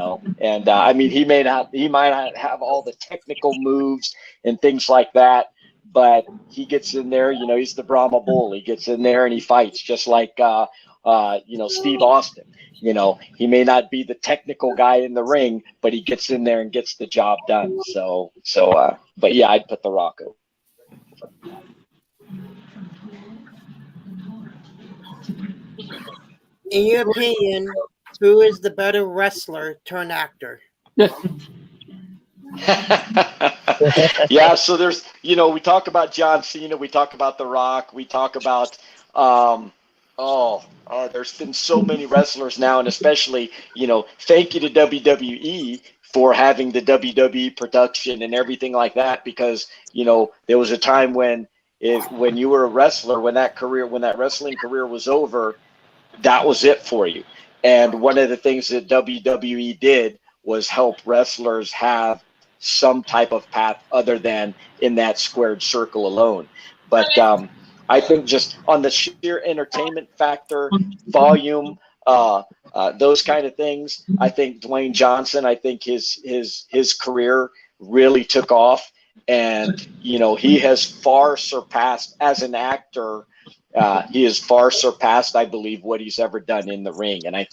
he might not have all the technical moves and things like that, but he gets in there, he's the Brahma Bull. He gets in there and he fights just like, Steve Austin. He may not be the technical guy in the ring, but he gets in there and gets the job done. But yeah, I'd put The Rock over. In your opinion, who is the better wrestler turned actor? Yeah, so there's, we talk about John Cena, we talk about The Rock, we talk about, there's been so many wrestlers now, and especially, thank you to WWE for having the WWE production and everything like that, because, there was a time when you were a wrestler, when that wrestling career was over, that was it for you. And one of the things that WWE did was help wrestlers have some type of path other than in that squared circle alone. But I think just on the sheer entertainment factor, volume, those kind of things, I think Dwayne Johnson, I think his career really took off, and he has far surpassed as an actor. He has far surpassed, I believe, what he's ever done in the ring, and I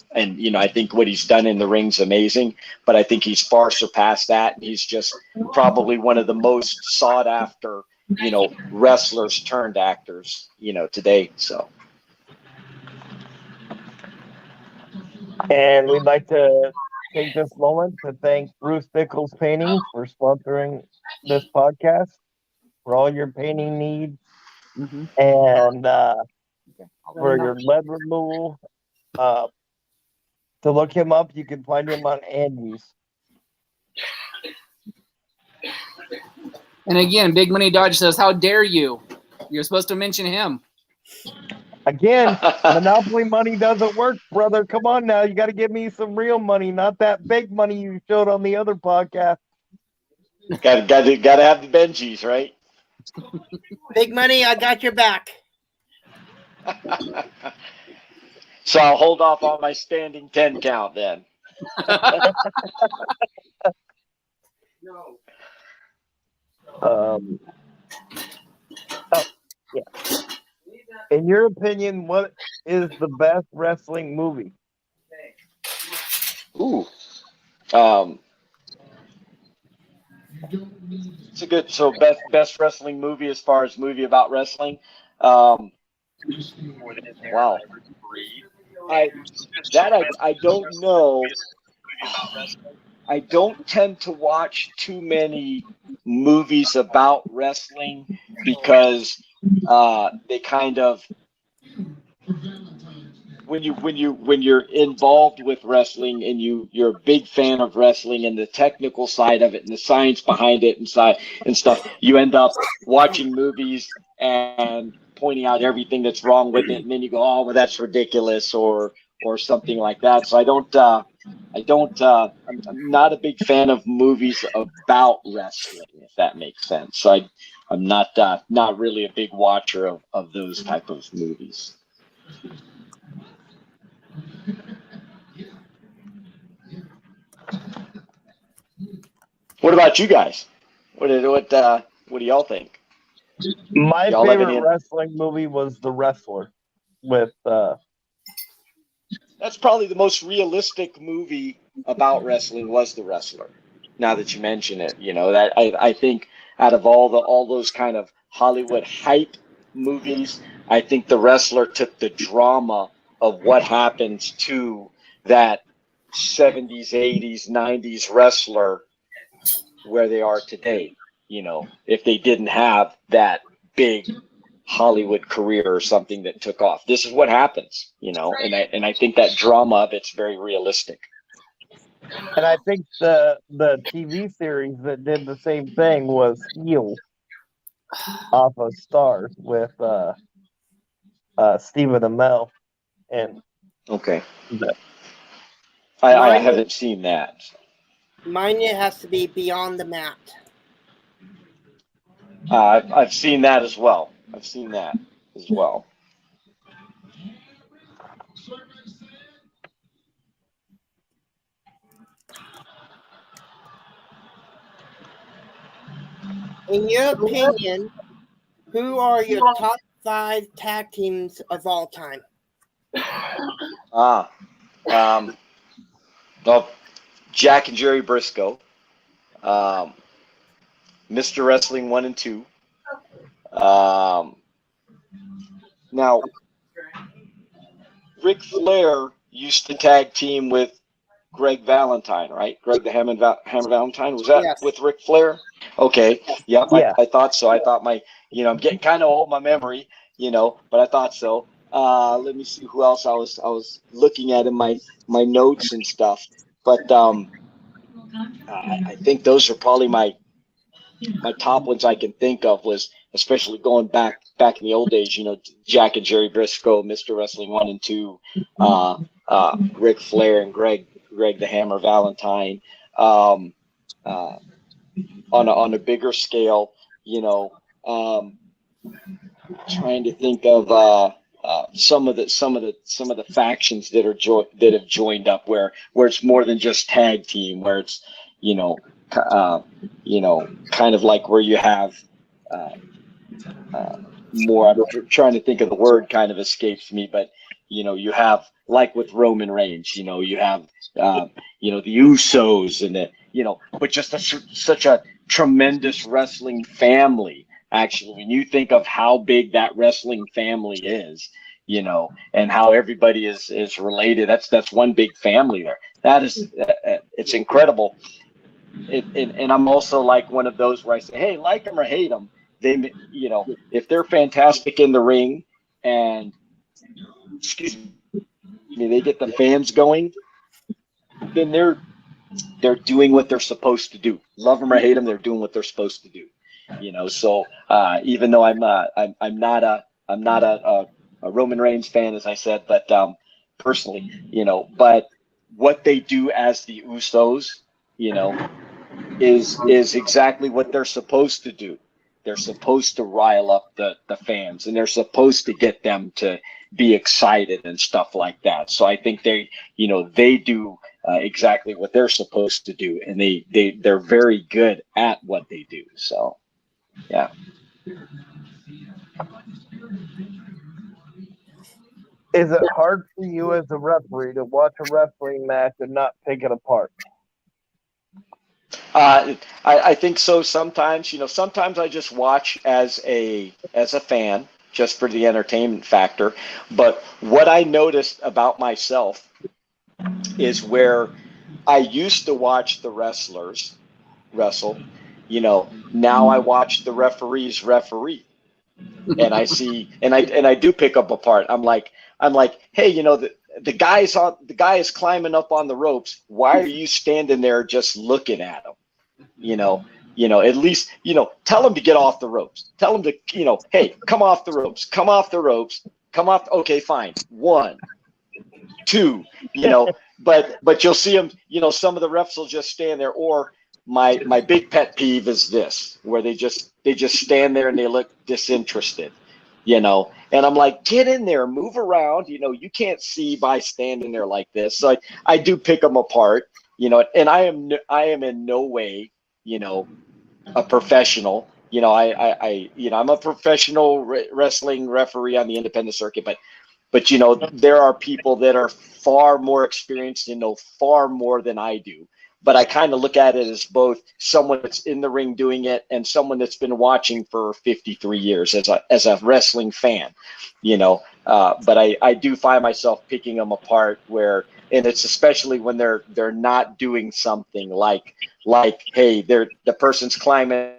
think what he's done in the ring's amazing. But I think he's far surpassed that, and he's just probably one of the most sought after, wrestlers turned actors, today. So. And we'd like to take this moment to thank Bruce Bickles Painting for sponsoring this podcast for all your painting needs and for your lead removal. To look him up, you can find him on Andy's. And again, Big Money Dodge says, "How dare you? You're supposed to mention him." Again, Monopoly money doesn't work, brother. Come on now. You got to give me some real money, not that big money you showed on the other podcast. Got to have the Benjis, right? Big Money, I got your back. So I'll hold off on my standing 10 count then. Yeah. In your opinion, what is the best wrestling movie? Ooh. It's a good, so best wrestling movie as far as movie about wrestling. Wow. I don't know. I don't tend to watch too many movies about wrestling because they kind of, when you're involved with wrestling and you're a big fan of wrestling and the technical side of it and the science behind it and stuff, you end up watching movies and pointing out everything that's wrong with it, and then you go, oh, well, that's ridiculous, or something like that. So I'm not a big fan of movies about wrestling, if that makes sense. So I'm not really a big watcher of those type of movies. What about you guys? What do y'all think? My Y'all have favorite any- wrestling movie was The Wrestler with That's probably the most realistic movie about wrestling was The Wrestler. Now that you mention it, that I think out of all those kind of Hollywood hype movies, I think The Wrestler took the drama of what happens to that 70s, 80s, 90s wrestler where they are today. If they didn't have that big Hollywood career or something that took off, this is what happens, and I think that drama of it's very realistic. and I think the TV series that did the same thing was Heel off of Stars with Stephen Amell. And Okay. the, I haven't seen that. Mine has to be Beyond the Mat. I've seen that as well. In your opinion, who are your top 5 tag teams of all time? Well, Jack and Jerry Briscoe, Mr. Wrestling 1 and 2. Now, Ric Flair used to tag team with Greg Valentine, right? Greg the Hammer Valentine. Was that with Ric Flair? Okay. Yep. Yeah. I thought so. I thought I'm getting kind of old, my memory, but I thought so. Let me see who else I was looking at in my notes and stuff. But I think those are probably my top ones I can think of, was especially going back in the old days, Jack and Jerry Briscoe, Mr. Wrestling 1 and 2, Ric Flair and Greg the Hammer Valentine. On a bigger scale, trying to think of some of the factions that have joined up where it's more than just tag team, where it's kind of like where you have more. I'm trying to think of the word, kind of escapes me, but you have, like with Roman Reigns, you have the Usos and but just such a tremendous wrestling family. Actually, when you think of how big that wrestling family is, you know, and how everybody is related. That's one big family there. That is, it's incredible. And I'm also like one of those where I say, hey, like them or hate them, they, you know, if they're fantastic in the ring and, excuse me, they get the fans going, then they're doing what they're supposed to do. Love them or hate them, they're doing what they're supposed to do. You know, so even though I'm not a Roman Reigns fan, as I said, but personally, you know, but what they do as the Usos, you know, is exactly what they're supposed to do. They're supposed to rile up the fans, and they're supposed to get them to be excited and stuff like that. So I think they, you know, they do exactly what they're supposed to do, and they're very good at what they do. So yeah. Is it hard for you as a referee to watch a wrestling match and not pick it apart? I think so. Sometimes, you know, sometimes I just watch as a fan, just for the entertainment factor. But what I noticed about myself is where I used to watch the wrestlers wrestle, you know, now I watch the referees referee, and I see, and I do pick up apart. I'm like, hey, you know, the guy is climbing up on the ropes. Why are you standing there just looking at him? At least, you know, tell him to get off the ropes. Tell him to, you know, hey, come off the ropes, come off the ropes, come off. Okay, fine. 1, 2, you know, but you'll see them, you know, some of the refs will just stand there. Or my big pet peeve is this, where they just stand there and they look disinterested, you know, and I'm like, get in there, move around, you know, you can't see by standing there like this. So I do pick them apart, you know, and I am in no way, you know, a professional. You know, I'm a professional wrestling referee on the independent circuit, but you know, there are people that are far more experienced and know far more than I do. But I kind of look at it as both someone that's in the ring doing it and someone that's been watching for 53 years as a wrestling fan, you know. But I do find myself picking them apart where, and it's especially when they're not doing something like hey, the person's climbing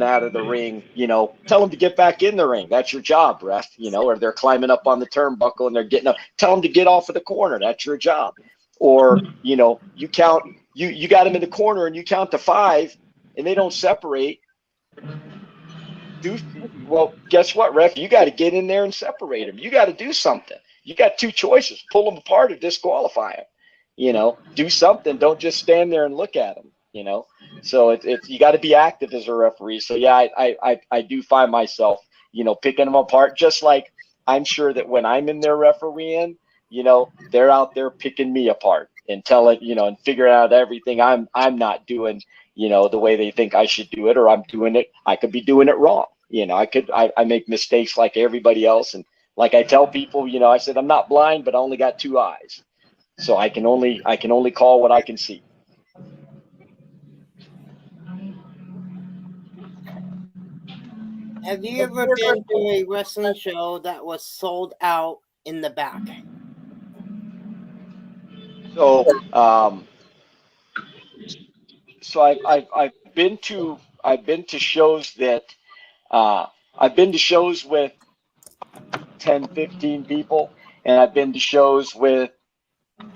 out of the ring, you know, tell them to get back in the ring. That's your job, ref, you know, or they're climbing up on the turnbuckle and they're getting up. Tell them to get off of the corner. That's your job. Or, you know, you got them in the corner and you count to 5 and they don't separate. Well, guess what, ref? You got to get in there and separate them. You got to do something. You got 2 choices: pull them apart or disqualify them. You know, do something. Don't just stand there and look at them. You know, so it's you got to be active as a referee. So yeah, I do find myself, you know, picking them apart. Just like I'm sure that when I'm in there refereeing, you know, they're out there picking me apart and telling, you know, and figuring out everything I'm not doing, you know, the way they think I should do it, or I'm doing it. I could be doing it wrong. You know, I make mistakes like everybody else, and like I tell people, you know, I said I'm not blind, but I only got 2 eyes, so I can only call what I can see. Have you ever been to a wrestling show that was sold out in the back? So, I've been to shows that I've been to shows with 10, 15 people, and I've been to shows with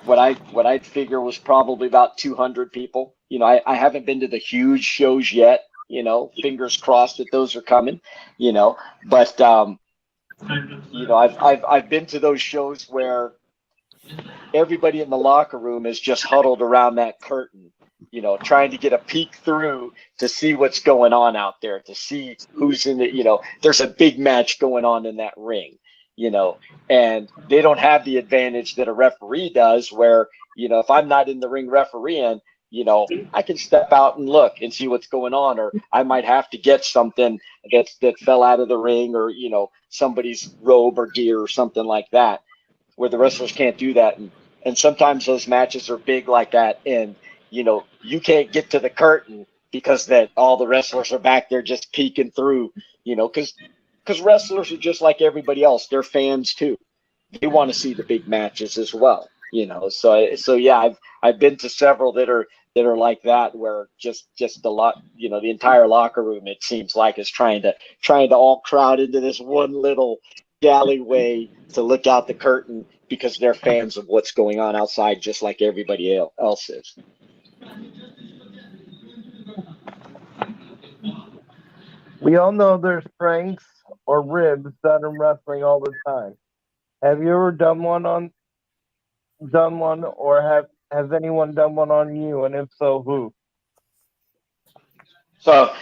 what I'd figure was probably about 200 people. You know, I haven't been to the huge shows yet. You know, fingers crossed that those are coming. You know, but you know, I've been to those shows where everybody in the locker room is just huddled around that curtain, you know, trying to get a peek through to see what's going on out there, to see who's in it. You know, there's a big match going on in that ring, you know, and they don't have the advantage that a referee does, where, you know, if I'm not in the ring refereeing, you know, I can step out and look and see what's going on, or I might have to get something that fell out of the ring, or, you know, somebody's robe or gear or something like that, where the wrestlers can't do that. And sometimes those matches are big like that, and, you know, you can't get to the curtain because that all the wrestlers are back there just peeking through, you know, because because wrestlers are just like everybody else. They're fans too. They want to see the big matches as well, you know. So yeah, I've been to several that are like that, where just a lot, you know, the entire locker room, it seems like, is trying to all crowd into this one little alleyway to look out the curtain because they're fans of what's going on outside, just like everybody else is. We all know there's pranks or ribs done in wrestling all the time. Have you ever done one, or has anyone done one on you? And if so, who? So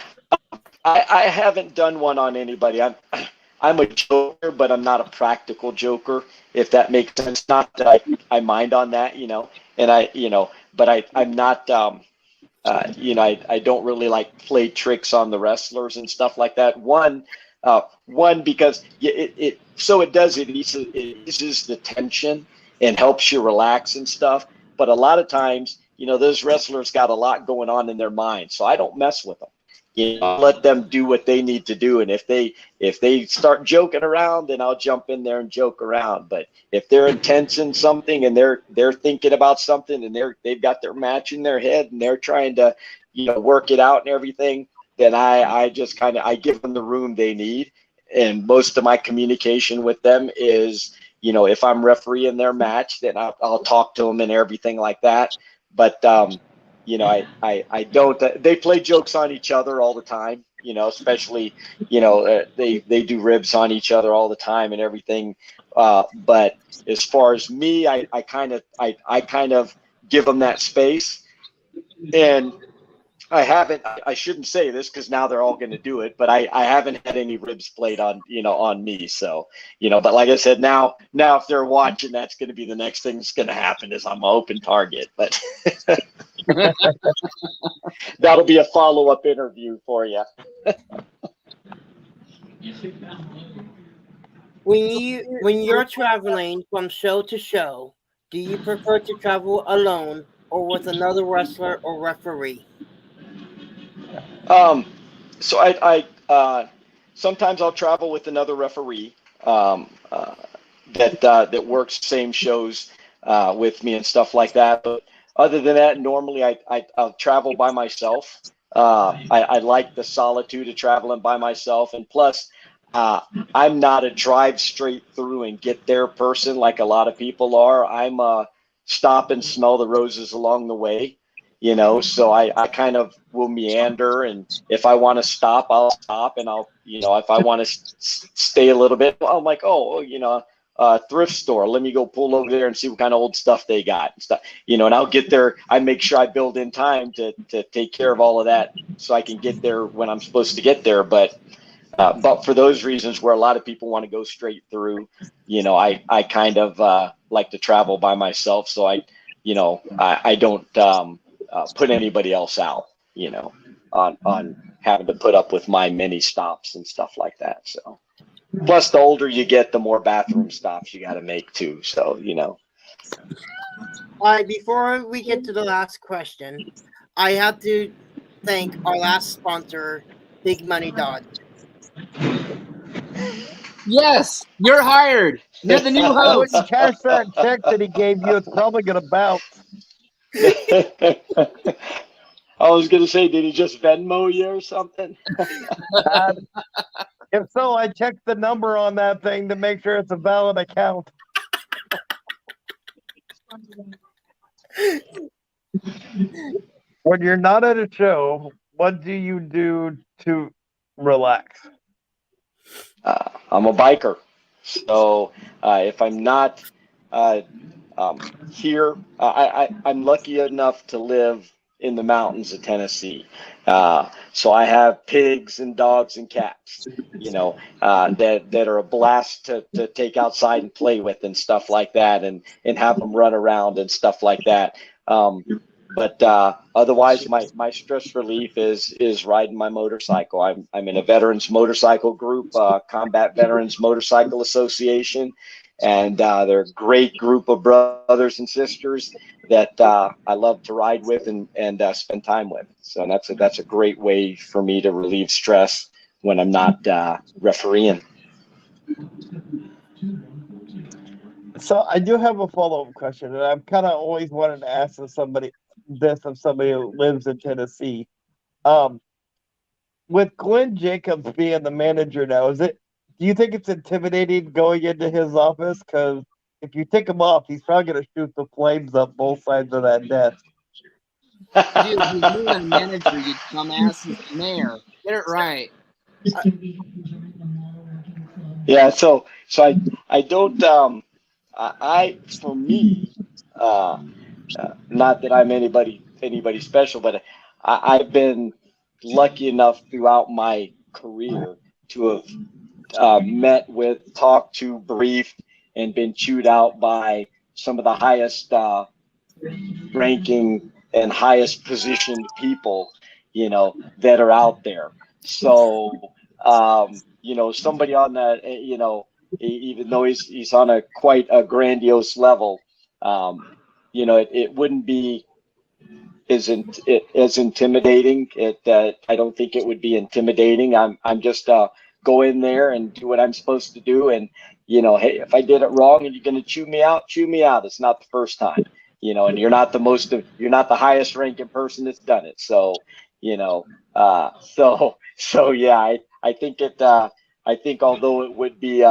I haven't done one on anybody. I'm a joker, but I'm not a practical joker, if that makes sense. Not that I mind on that, you know, and but I'm not, you know, I don't really like play tricks on the wrestlers and stuff like that. One, because it eases the tension and helps you relax and stuff. But a lot of times, you know, those wrestlers got a lot going on in their mind, so I don't mess with them. You know, let them do what they need to do, and if they start joking around, then I'll jump in there and joke around. But if they're intense in something and they're thinking about something and they've got their match in their head and they're trying to, you know, work it out and everything, then I just kind of, I give them the room they need. And most of my communication with them is, you know, if I'm refereeing their match, then I'll talk to them and everything like that. But you know, I don't. They play jokes on each other all the time. You know, especially, you know, they do ribs on each other all the time and everything. But as far as me, I kind of give them that space. And I shouldn't say this because now they're all going to do it, but I haven't had any ribs played on, you know, on me. So, you know, but like I said, now if they're watching, that's going to be the next thing that's going to happen, is I'm an open target. But that'll be a follow-up interview for you. When you're traveling from show to show, do you prefer to travel alone or with another wrestler or referee? So I sometimes I'll travel with another referee that works same shows with me and stuff like that. But other than that, normally I'll travel by myself. I like the solitude of traveling by myself, and plus, I'm not a drive straight through and get there person like a lot of people are. I'm a stop and smell the roses along the way, you know. So I kind of will meander, and if I want to stop, I'll stop, and I'll, you know, if I want to stay a little bit, I'm like, oh, you know, thrift store, let me go pull over there and see what kind of old stuff they got and stuff, you know. And I'll get there, I make sure I build in time to take care of all of that so I can get there when I'm supposed to get there. But for those reasons where a lot of people want to go straight through, you know, I kind of like to travel by myself, so I don't put anybody else out, you know, on having to put up with my many stops and stuff like that. So plus, the older you get, the more bathroom stops you got to make too. So, you know. All right, before we get to the last question, I have to thank our last sponsor, Big Money Dodge. Yes, you're hired. You're the new I host. wouldn't cash that check that he gave you. It's probably going to bounce. I was going to say, did he just Venmo you or something? If so, I checked the number on that thing to make sure it's a valid account. When you're not at a show, what do you do to relax? I'm a biker. So if I'm not here, I'm lucky enough to live in the mountains of Tennessee. So I have pigs and dogs and cats, you know, that are a blast to take outside and play with and stuff like that, and have them run around and stuff like that. But otherwise, my stress relief is riding my motorcycle. I'm in a veterans motorcycle group, Combat Veterans Motorcycle Association, and they're a great group of brothers and sisters that I love to ride with and spend time with. So that's a great way for me to relieve stress when I'm not refereeing. So I do have a follow-up question, and I've kind of always wanted to ask somebody who lives in Tennessee. Um, with Glenn Jacobs being the manager now, do you think it's intimidating going into his office? Because if you take him off, he's probably going to shoot the flames up both sides of that desk. Dude, he's more than a manager, you dumbass. He's the mayor. Get it right. Yeah, so I don't I for me, uh, not that I'm anybody special, but I've been lucky enough throughout my career to have met with, talked to, briefed, and been chewed out by some of the highest ranking and highest positioned people, that are out there. So, somebody on that, even though he's on a quite a grandiose level, it wouldn't be as intimidating. I don't think it would be intimidating. I'm just go in there and do what I'm supposed to do. And, hey, if I did it wrong and you're going to chew me out, chew me out. It's not the first time, and you're not the highest ranking person that's done it. So, yeah, I think I think although it would be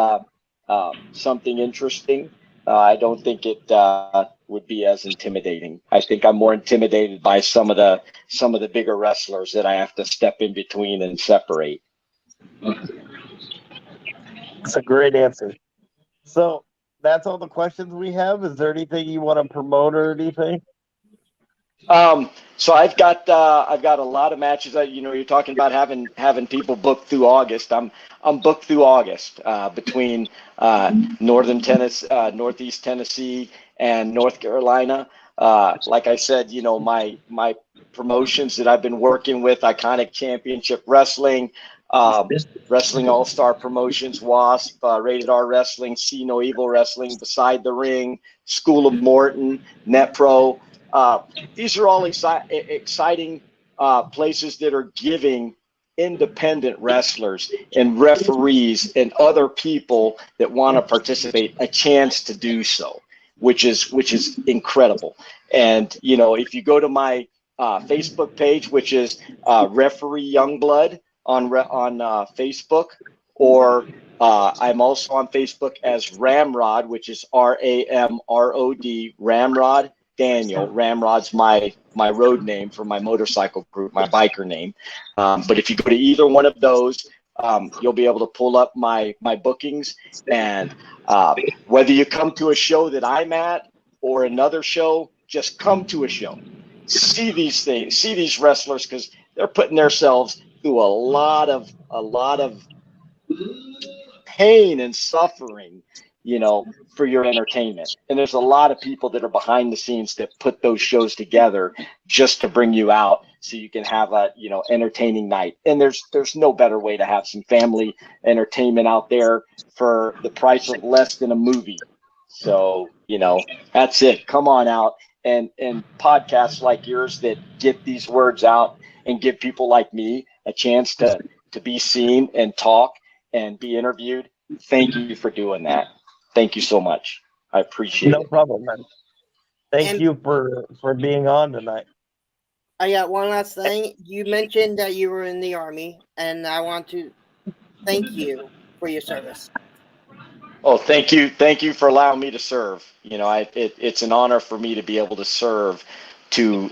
something interesting, I don't think it would be as intimidating. I think I'm more intimidated by some of the bigger wrestlers that I have to step in between and separate. That's a great answer. So that's all the questions we have. Is there anything you want to promote or anything? So I've got a lot of matches that, you're talking about having people booked through August. I'm booked through August, between northern Tennessee, northeast Tennessee and North Carolina. Like I said, my promotions that I've been working with: Iconic Championship Wrestling, Wrestling All-Star Promotions, WASP, Rated R Wrestling, See No Evil Wrestling, Beside the Ring, School of Morton, NetPro. These are all exciting places that are giving independent wrestlers and referees and other people that want to participate a chance to do so, which is incredible. And if you go to my Facebook page, which is Referee Youngblood on Facebook, or I'm also on Facebook as Ramrod, which is RAMROD, Ramrod Daniel. Ramrod's my road name for my motorcycle group, my biker name. But if you go to either one of those, you'll be able to pull up my bookings. And whether you come to a show that I'm at or another show, just come to a show. See these things, see these wrestlers, because they're putting themselves through a lot of pain and suffering, for your entertainment. And there's a lot of people that are behind the scenes that put those shows together just to bring you out so you can have a, entertaining night. And there's no better way to have some family entertainment out there for the price of less than a movie. So, that's it. Come on out. And podcasts like yours that get these words out and give people like me a chance to be seen and talk and be interviewed. Thank you for doing that. Thank you so much. I appreciate it. No problem, man. Thank you for being on tonight. I got one last thing. You mentioned that you were in the Army, and I want to thank you for your service. Oh, thank you. Thank you for allowing me to serve. It's an honor for me to be able to serve, to,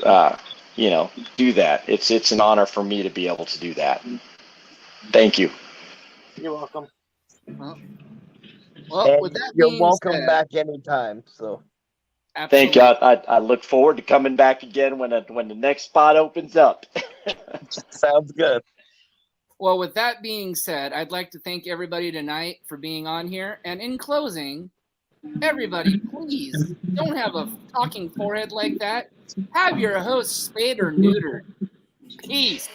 do that. It's an honor for me to be able to do that. Thank you. You're welcome. Well, with that you're being welcome said, back anytime. So thank you. I look forward to coming back again when the next spot opens up. Sounds good. Well, with that being said, I'd like to thank everybody tonight for being on here. And in closing, everybody, please don't have a talking forehead like that. Have your host spayed or neutered. Peace.